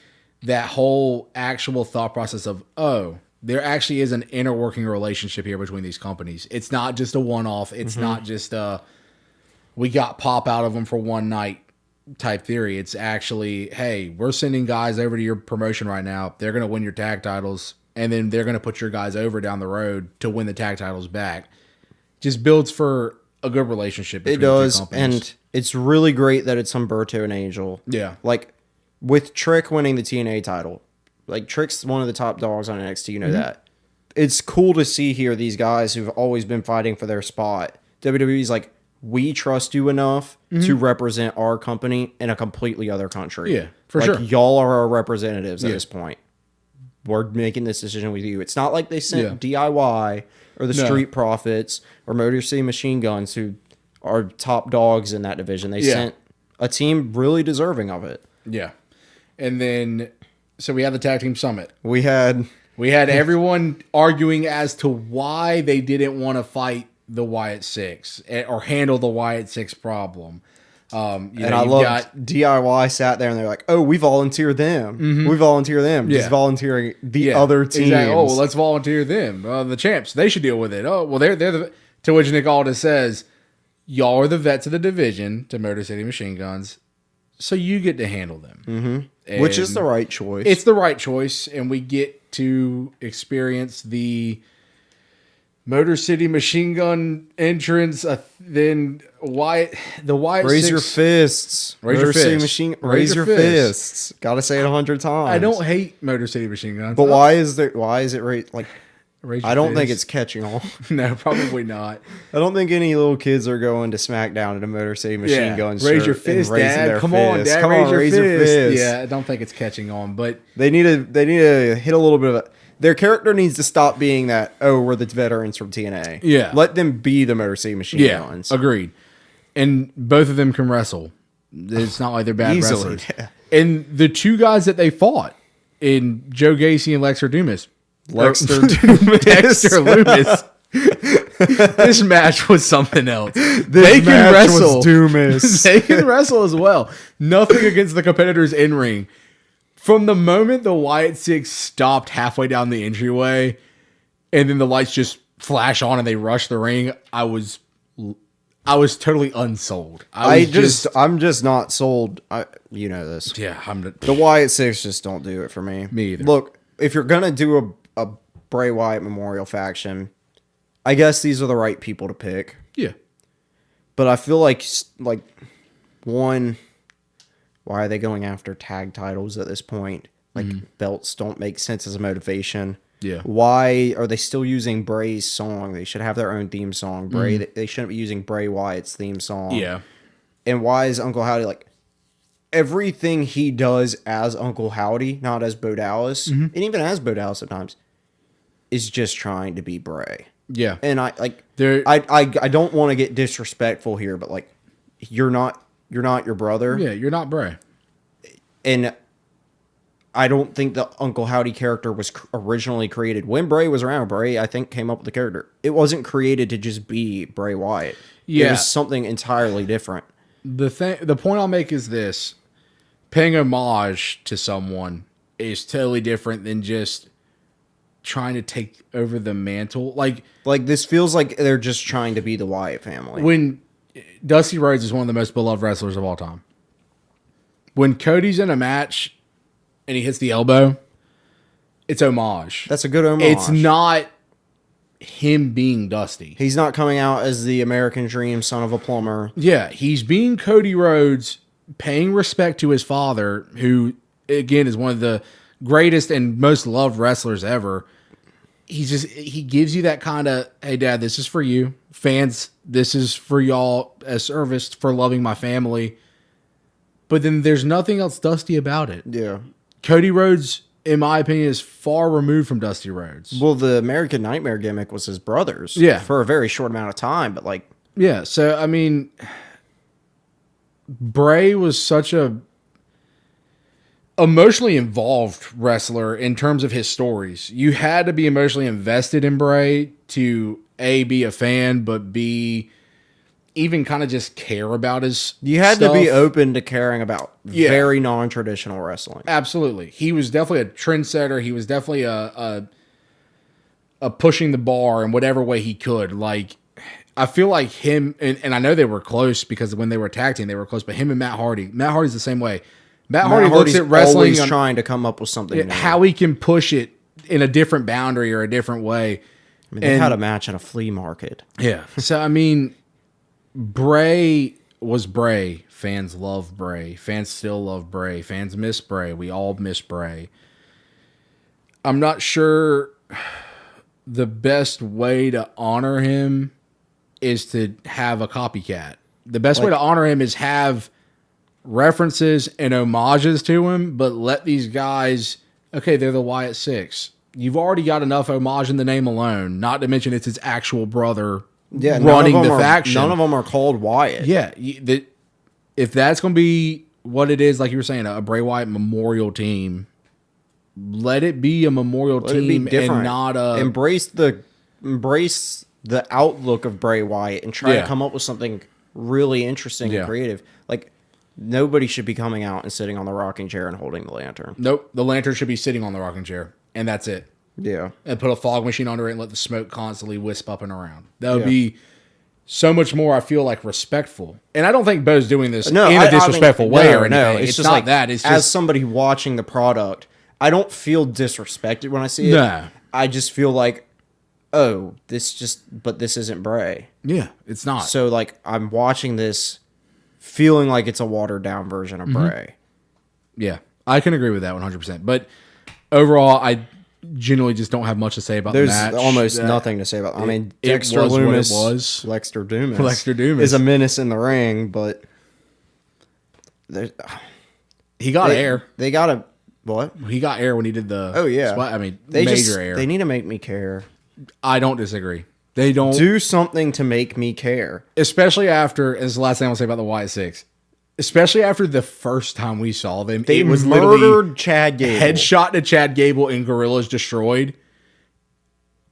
that whole actual thought process of, oh, there actually is an inner working relationship here between these companies. It's not just a one-off. It's not just we got pop out of them for one night type theory. It's actually, hey, we're sending guys over to your promotion right now. They're going to win your tag titles, and then they're going to put your guys over down the road to win the tag titles back. Just builds for a good relationship between the two companies.
And it's really great that it's Humberto and Angel.
Yeah.
Like, with Trick winning the TNA title, like, Trick's one of the top dogs on NXT, you know that. It's cool to see here these guys who've always been fighting for their spot. WWE's like, we trust you enough to represent our company in a completely other country.
Yeah, for sure.
Like, y'all are our representatives at this point. We're making this decision with you. It's not like they sent DIY... or the Street Profits, or Motor City Machine Guns, who are top dogs in that division. They sent a team really deserving of it.
Yeah. And then, so we had the Tag Team Summit.
We had
everyone arguing as to why they didn't want to fight the Wyatt Six, or handle the Wyatt Six problem.
And I loved DIY sat there and they're like, oh, we volunteer them.
Mm-hmm.
We volunteer them. Just volunteering the other teams.
Exactly. Oh, well, let's volunteer them. The champs, they should deal with it. Oh, well, they're the... To which Nick Aldis says, y'all are the vets of the division to Motor City Machine Guns, so you get to handle them.
Mm-hmm. Which is the right choice.
It's the right choice, and we get to experience the Motor City Machine Gun entrance. Then Wyatt
raise
6,
your fists.
Raise
Motor
your
City
fists.
Machine.
Raise
Raise
your
your fists. Gotta say it 100 times.
I don't hate Motor City Machine Guns,
But why is it like?
raise your
I don't think
fists.
it's catching on.
No, probably not.
I don't think any little kids are going to Smackdown in a Motor City Machine Gun shirt.
Raise your
and
fist,
raising
Dad.
their
Come on,
fists.
Dad.
Come
raise
on,
your
raise
fist.
your fist.
Yeah, I don't think it's catching on, but
They need to hit a little bit of a. Their character needs to stop being that. Oh, we're the veterans from TNA.
Yeah.
Let them be the Motor City Machine Guns.
Agreed. And both of them can wrestle. It's not like they're bad
Easily,
wrestlers.
yeah.
And the two guys that they fought in Joe Gacy and Lexter Dumas.
Dexter
Loomis. This match was something else.
They
can wrestle.
Doomis.
They can wrestle as well. Nothing against the competitors in ring. From the moment the Wyatt Six stopped halfway down the entryway, and then the lights just flash on and they rush the ring, I was totally unsold.
I'm just not sold. You know this.
Yeah,
The Wyatt Six just don't do it for me.
Me either.
Look, if you're gonna do a Bray Wyatt Memorial faction, I guess these are the right people to pick.
Yeah.
But I feel like one, why are they going after tag titles at this point? Like belts don't make sense as a motivation.
Yeah.
Why are they still using Bray's song? They should have their own theme song. They shouldn't be using Bray Wyatt's theme song.
Yeah.
And why is Uncle Howdy like everything he does as Uncle Howdy, not as Bo Dallas, and even as Bo Dallas at times, is just trying to be Bray.
Yeah.
And I don't want to get disrespectful here, but like you're not your brother.
Yeah, you're not Bray.
And I don't think the Uncle Howdy character was originally created. When Bray was around, Bray, I think, came up with the character. It wasn't created to just be Bray Wyatt.
Yeah.
It was something entirely different.
The point I'll make is this. Paying homage to someone is totally different than just trying to take over the mantle. Like
this feels like they're just trying to be the Wyatt family.
When Dusty Rhodes is one of the most beloved wrestlers of all time. When Cody's in a match and he hits the elbow, it's homage.
That's a good homage.
It's not him being Dusty.
He's not coming out as the American Dream, son of a plumber.
Yeah, he's being Cody Rhodes, paying respect to his father, who, again, is one of the greatest and most loved wrestlers ever. He gives you that kind of, hey, Dad, this is for you. Fans, this is for y'all as service for loving my family. But then there's nothing else Dusty about it.
Yeah.
Cody Rhodes, in my opinion, is far removed from Dusty Rhodes.
Well, the American Nightmare gimmick was his brother's.
Yeah.
For a very short amount of time, but like...
Yeah, so, I mean, Bray was such a emotionally involved wrestler in terms of his stories. You had to be emotionally invested in Bray to, A, be a fan, but B, even kind of just care about his
You had
stuff.
to be open to caring about very non-traditional wrestling.
Absolutely. He was definitely a trendsetter. He was definitely a pushing the bar in whatever way he could. Like, I feel like him, and I know they were close because when they were tag team, they were close, but him and Matt Hardy's the same way. Matt Hardy looks
Hardy's
at wrestling
always
on
trying to come up with something new.
how he can push it in a different boundary or a different way.
I mean, they had a match at a flea market.
Yeah. So, I mean, Bray was Bray. Fans love Bray. Fans still love Bray. Fans miss Bray. We all miss Bray. I'm not sure the best way to honor him is to have a copycat. The best way to honor him is have references and homages to him, but let these guys, okay, they're the Wyatt Six. You've already got enough homage in the name alone, not to mention it's his actual brother running the faction.
None of them are called Wyatt.
Yeah, if that's going to be what it is, like you were saying, a Bray Wyatt memorial team, let it be a memorial team and not a...
Embrace the outlook of Bray Wyatt and try to come up with something really interesting
Yeah.
and creative. Like, nobody should be coming out and sitting on the rocking chair and holding the lantern.
Nope. The lantern should be sitting on the rocking chair, and that's it.
Yeah.
And put a fog machine under it and let the smoke constantly wisp up and around. That would
Yeah.
be so much more, I feel like, respectful. And I don't think Bo's doing this in
I
a
mean,
disrespectful way or anything.
No,
It's
just
not
like
that. It's
as
just
somebody watching the product, I don't feel disrespected when I see it.
Nah.
I just feel like, oh, but this isn't Bray.
yeah, it's not.
So like I'm watching this, feeling like it's a watered down version of Bray.
Yeah, I can agree with that 100%. But overall, I generally just don't have much to say about
There's
the match.
almost nothing to say about. I mean,
it
Dexter
was what
Loomis,
it was.
Lexter Dumas,
Dumas
is a menace in the ring, but
he got air.
They got a what?
He got air when he did the.
Oh yeah,
I mean,
they
major air.
They need to make me care.
I don't disagree. They don't
Do something to make me care.
especially after. As the last thing I'll say about the Wyatt Six, especially after the first time we saw them,
They
it was literally
murdered Chad Gable.
headshot to Chad Gable and Gorillas destroyed.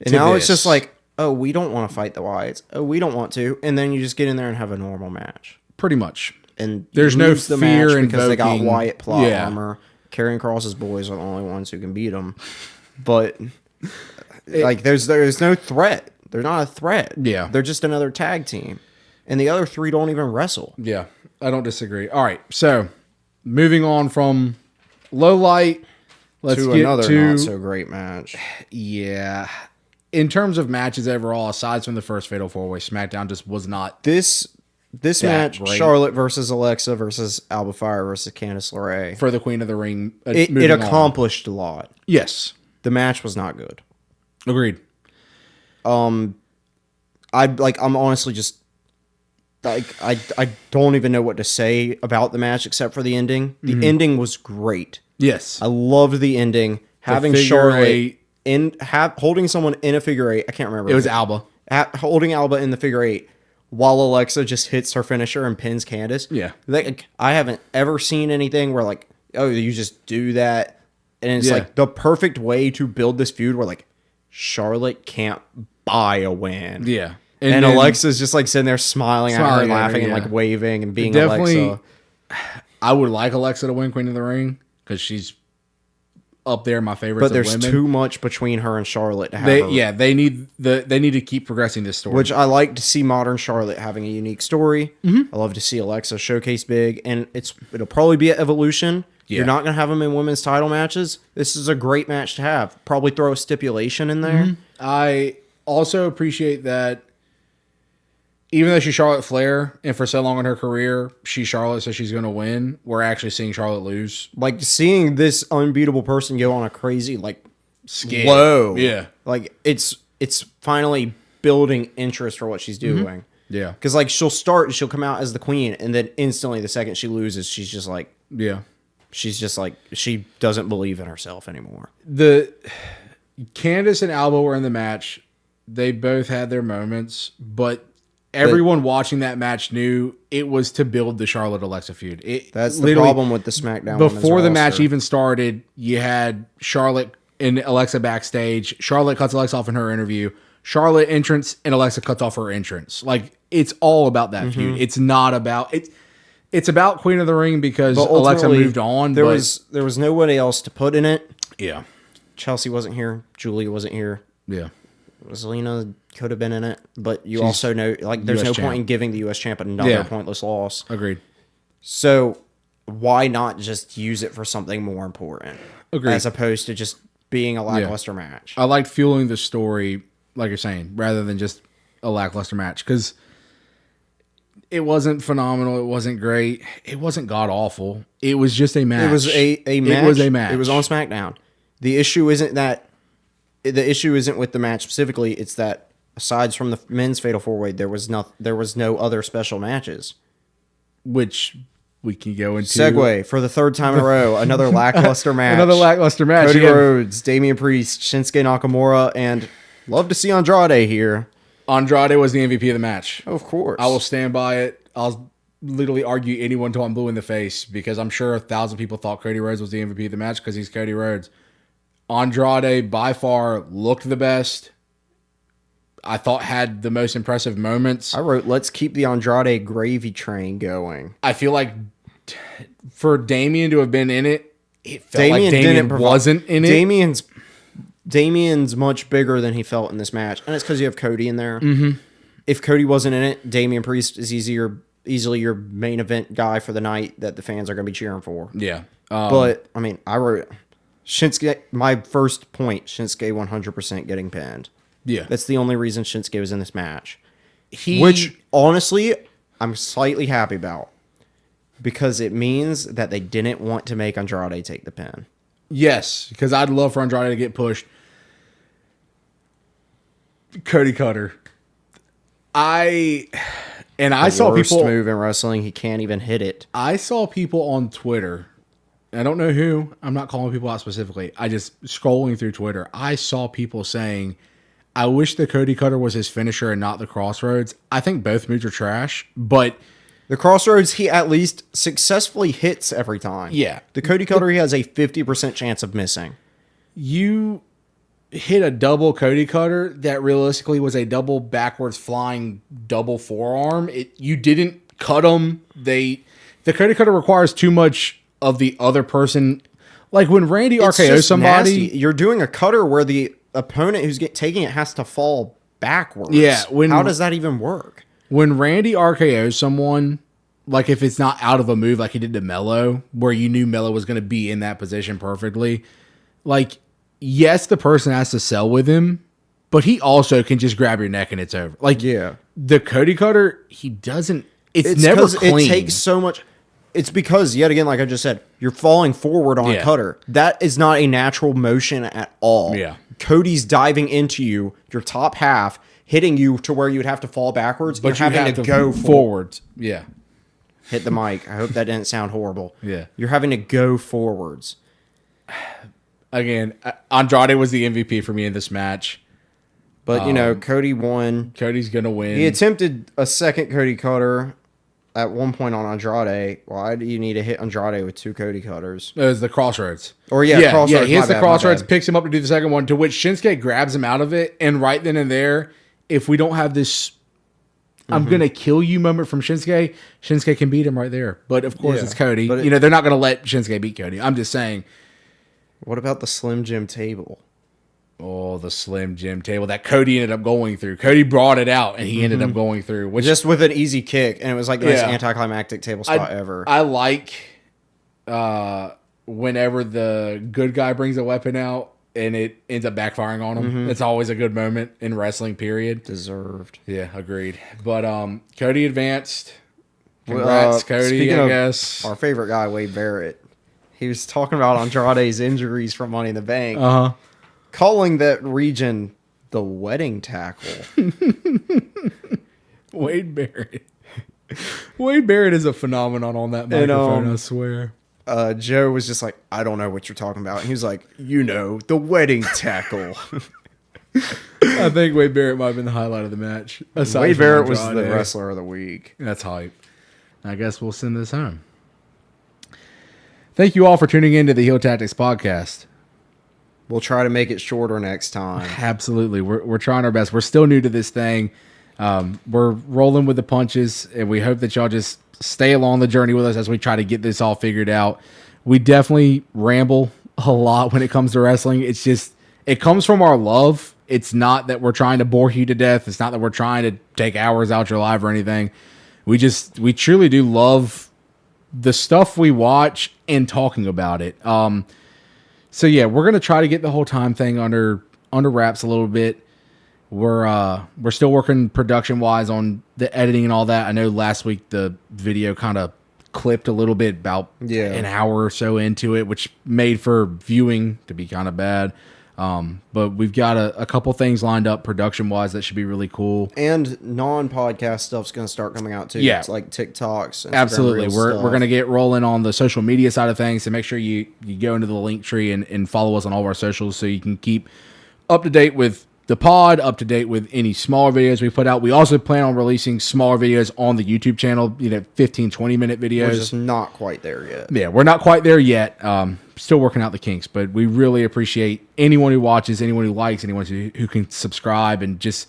And now it's just like, oh, we don't want to fight the Wyatts. Oh, we don't want to. And then you just get in there and have a normal match.
Pretty much.
And
There's
you
no
lose the
fear
match because they got
invoking-
Wyatt plot
Yeah.
armor. Karrion Kross's boys are the only ones who can beat them. But like, there's no threat. They're not a threat.
Yeah.
They're just another tag team. And the other three don't even wrestle.
Yeah, I don't disagree. All right, so moving on from low light, let's
To
get
another
to
not so great match.
yeah. In terms of matches overall, aside from the first Fatal 4-Way, SmackDown just was not.
This match,
great.
Charlotte versus Alexa versus Alba Fire versus Candice LeRae.
For the Queen of the Ring.
It
moving on.
accomplished a lot.
Yes,
The match was not good.
agreed.
I'm honestly just like I don't even know what to say about the match except for the ending. The ending was great.
Yes,
I loved the ending. Having
figure
Charlotte
eight.
holding someone in a figure eight. I can't remember.
it was Alba.
Holding Alba in the figure eight while Alexa just hits her finisher and pins Candice.
Yeah.
Like, I haven't ever seen anything where like, oh, you just do that. And it's
Yeah.
like the perfect way to build this feud where like Charlotte can't buy a win.
Yeah,
And
then
Alexa's just like sitting there smiling at her and
Smiling at her,
laughing and
yeah.
like waving and being
Definitely,
Alexa.
I would like Alexa to win Queen of the Ring because she's up there in my favorites.
But there's
of women.
too much between her and Charlotte to have her.
They need to keep progressing this story.
Which I like to see modern Charlotte having a unique story.
Mm-hmm.
I love to see Alexa showcase big, and it'll probably be at Evolution.
Yeah.
You're not going to have them in women's title matches. This is a great match to have. Probably throw a stipulation in there.
Mm-hmm. I also appreciate that even though she's Charlotte Flair, and for so long in her career, she's Charlotte, so she's going to win, we're actually seeing Charlotte lose.
Like, seeing this unbeatable person go on a crazy, like,
Skid.
low.
Yeah.
Like, it's finally building interest for what she's doing.
Yeah.
Because, like, she'll come out as the queen, and then instantly the second she loses, she's just like, she doesn't believe in herself anymore.
The Candice and Alba were in the match. They both had their moments, but everyone watching that match knew it was to build the Charlotte Alexa feud.
That's the problem with the SmackDown.
Before the
women's
match
roster.
even started, you had Charlotte and Alexa backstage. Charlotte cuts Alexa off in her interview. Charlotte entrance and Alexa cuts off her entrance. Like, it's all about that feud. It's not about it. It's about Queen of the Ring because
But
Alexa
ultimately,
moved on.
There was nobody else to put in it.
yeah,
Chelsea wasn't here. Julia wasn't here.
yeah.
Zelina could have been in it, but you also know, like, there's
US
no
champ.
point in giving the U.S. champ another
Yeah.
pointless loss.
Agreed.
So why not just use it for something more important?
Agreed.
As opposed to just being a lackluster match.
I liked fueling the story, like you're saying, rather than just a lackluster match because it wasn't phenomenal. It wasn't great. It wasn't god awful. It was just a match.
It was a match.
It was a match.
It was on SmackDown. The issue isn't with the match specifically. It's that aside from the men's Fatal 4-Way, there was no other special matches.
which we can go into.
Segue for the third time in a row. Another lackluster match.
Another lackluster match.
Cody
Again,
Rhodes, Damian Priest, Shinsuke Nakamura, and love to see Andrade here.
Andrade was the MVP of the match.
Of course.
I will stand by it. I'll literally argue anyone until I'm blue in the face because I'm sure 1,000 people thought Cody Rhodes was the MVP of the match because he's Cody Rhodes. Andrade by far looked the best. I thought had the most impressive moments.
I wrote, let's keep the Andrade gravy train going.
I feel like for Damian to have been in it, it felt
Damian
like Damian wasn't in it.
Damian's much bigger than he felt in this match, and it's because you have Cody in there. Mm-hmm. If Cody wasn't in it, Damian Priest is easily your main event guy for the night that the fans are going to be cheering for.
Yeah.
But, I mean, I wrote Shinsuke, my first point, Shinsuke 100% getting pinned.
Yeah.
That's the only reason Shinsuke was in this match. Which, honestly, I'm slightly happy about. Because it means that they didn't want to make Andrade take the pin.
Yes, because I'd love for Andrade to get pushed. Cody Cutter. I saw people
move in wrestling. He can't even hit it.
I saw people on Twitter. I don't know who. I'm not calling people out specifically. I just scrolling through Twitter. I saw people saying, "I wish the Cody Cutter was his finisher and not the Crossroads." I think both moves are trash, but
the Crossroads he at least successfully hits every time.
Yeah,
the Cody Cutter he has a 50% chance of missing.
You hit a double Cody Cutter that realistically was a double backwards flying double forearm. You didn't cut them. The Cody Cutter requires too much of the other person. Like when Randy RKO's somebody,
nasty. You're doing a cutter where the opponent who's taking it has to fall backwards.
Yeah,
how does that even work?
When Randy RKO's someone, like if it's not out of a move like he did to Mello, where you knew Mello was going to be in that position perfectly, like, yes, the person has to sell with him, but he also can just grab your neck and it's over. Like,
yeah,
the Cody Cutter, he doesn't. It's never clean.
It takes so much. It's because, yet again, like I just said, you're falling forward on a cutter. That is not a natural motion at all.
Yeah,
Cody's diving into you, your top half, hitting you to where you would have to fall backwards, but you're having to go forwards.
Yeah.
Hit the mic. I hope that didn't sound horrible.
Yeah.
You're having to go forwards.
Again, Andrade was the MVP for me in this match.
But, Cody won.
Cody's going to win.
He attempted a second Cody Cutter at one point on Andrade. Why do you need to hit Andrade with two Cody Cutters?
It was the Crossroads.
Crossroads.
Yeah, he hits the Crossroads, picks him up to do the second one, to which Shinsuke grabs him out of it. And right then and there, if we don't have this I'm going to kill you moment from Shinsuke, Shinsuke can beat him right there. But, of course, it's Cody. But they're not going to let Shinsuke beat Cody. I'm just saying.
What about the Slim Jim table?
Oh, the Slim Jim table that Cody ended up going through. Cody brought it out, and he ended up going through. Which,
just with an easy kick, and it was like the most anticlimactic table spot ever.
I like whenever the good guy brings a weapon out, and it ends up backfiring on him. It's always a good moment in wrestling, period.
Deserved.
Yeah, agreed. But Cody advanced. Congrats, Cody, I guess.
Our favorite guy, Wade Barrett. He was talking about Andrade's injuries from Money in the Bank.
Uh-huh.
Calling that region the wedding tackle.
Wade Barrett. Wade Barrett is a phenomenon on that microphone, I swear.
Joe was just like, I don't know what you're talking about. And he was like, the wedding tackle.
I think Wade Barrett might have been the highlight of the match.
Wade Barrett was the wrestler of the week.
That's hype. I guess we'll send this home. Thank you all for tuning in to the Heel Tactics podcast.
We'll try to make it shorter next time.
Absolutely. We're trying our best. We're still new to this thing. We're rolling with the punches, and we hope that y'all just stay along the journey with us as we try to get this all figured out. We definitely ramble a lot when it comes to wrestling. It's just, it comes from our love. It's not that we're trying to bore you to death. It's not that we're trying to take hours out your life or anything. We truly do love the stuff we watch and talking about it. So yeah, we're gonna try to get the whole time thing under wraps a little bit. We're still working production wise on the editing and all that. I know last week the video kind of clipped a little bit, about an hour or so into it, which made for viewing to be kind of bad. But we've got a couple things lined up production wise that should be really cool.
And non-podcast stuff's going to start coming out too.
Yeah.
It's like TikToks. Instagram
Absolutely.
Reels
We're
stuff.
going to get rolling on the social media side of things. So make sure you go into the link tree and follow us on all of our socials so you can keep up to date with the pod, up to date with any smaller videos we put out. We also plan on releasing smaller videos on the YouTube channel, 15, 20-minute videos.
We're just not quite there yet.
Yeah, we're not quite there yet. Still working out the kinks, but we really appreciate anyone who watches, anyone who likes, anyone who can subscribe, and just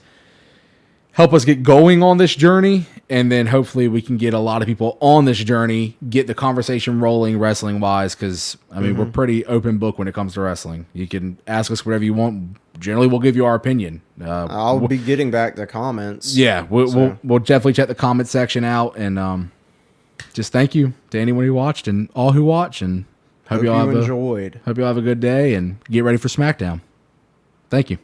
help us get going on this journey, and then hopefully we can get a lot of people on this journey, get the conversation rolling wrestling wise, because I mean we're pretty open book when it comes to wrestling. You can ask us whatever you want. Generally, we'll give you our opinion.
I'll be getting back the comments.
Yeah, we'll definitely check the comment section out, and just thank you to anyone who watched and all who watch, and hope you all enjoyed. Hope you all have a good day and get ready for SmackDown. Thank you.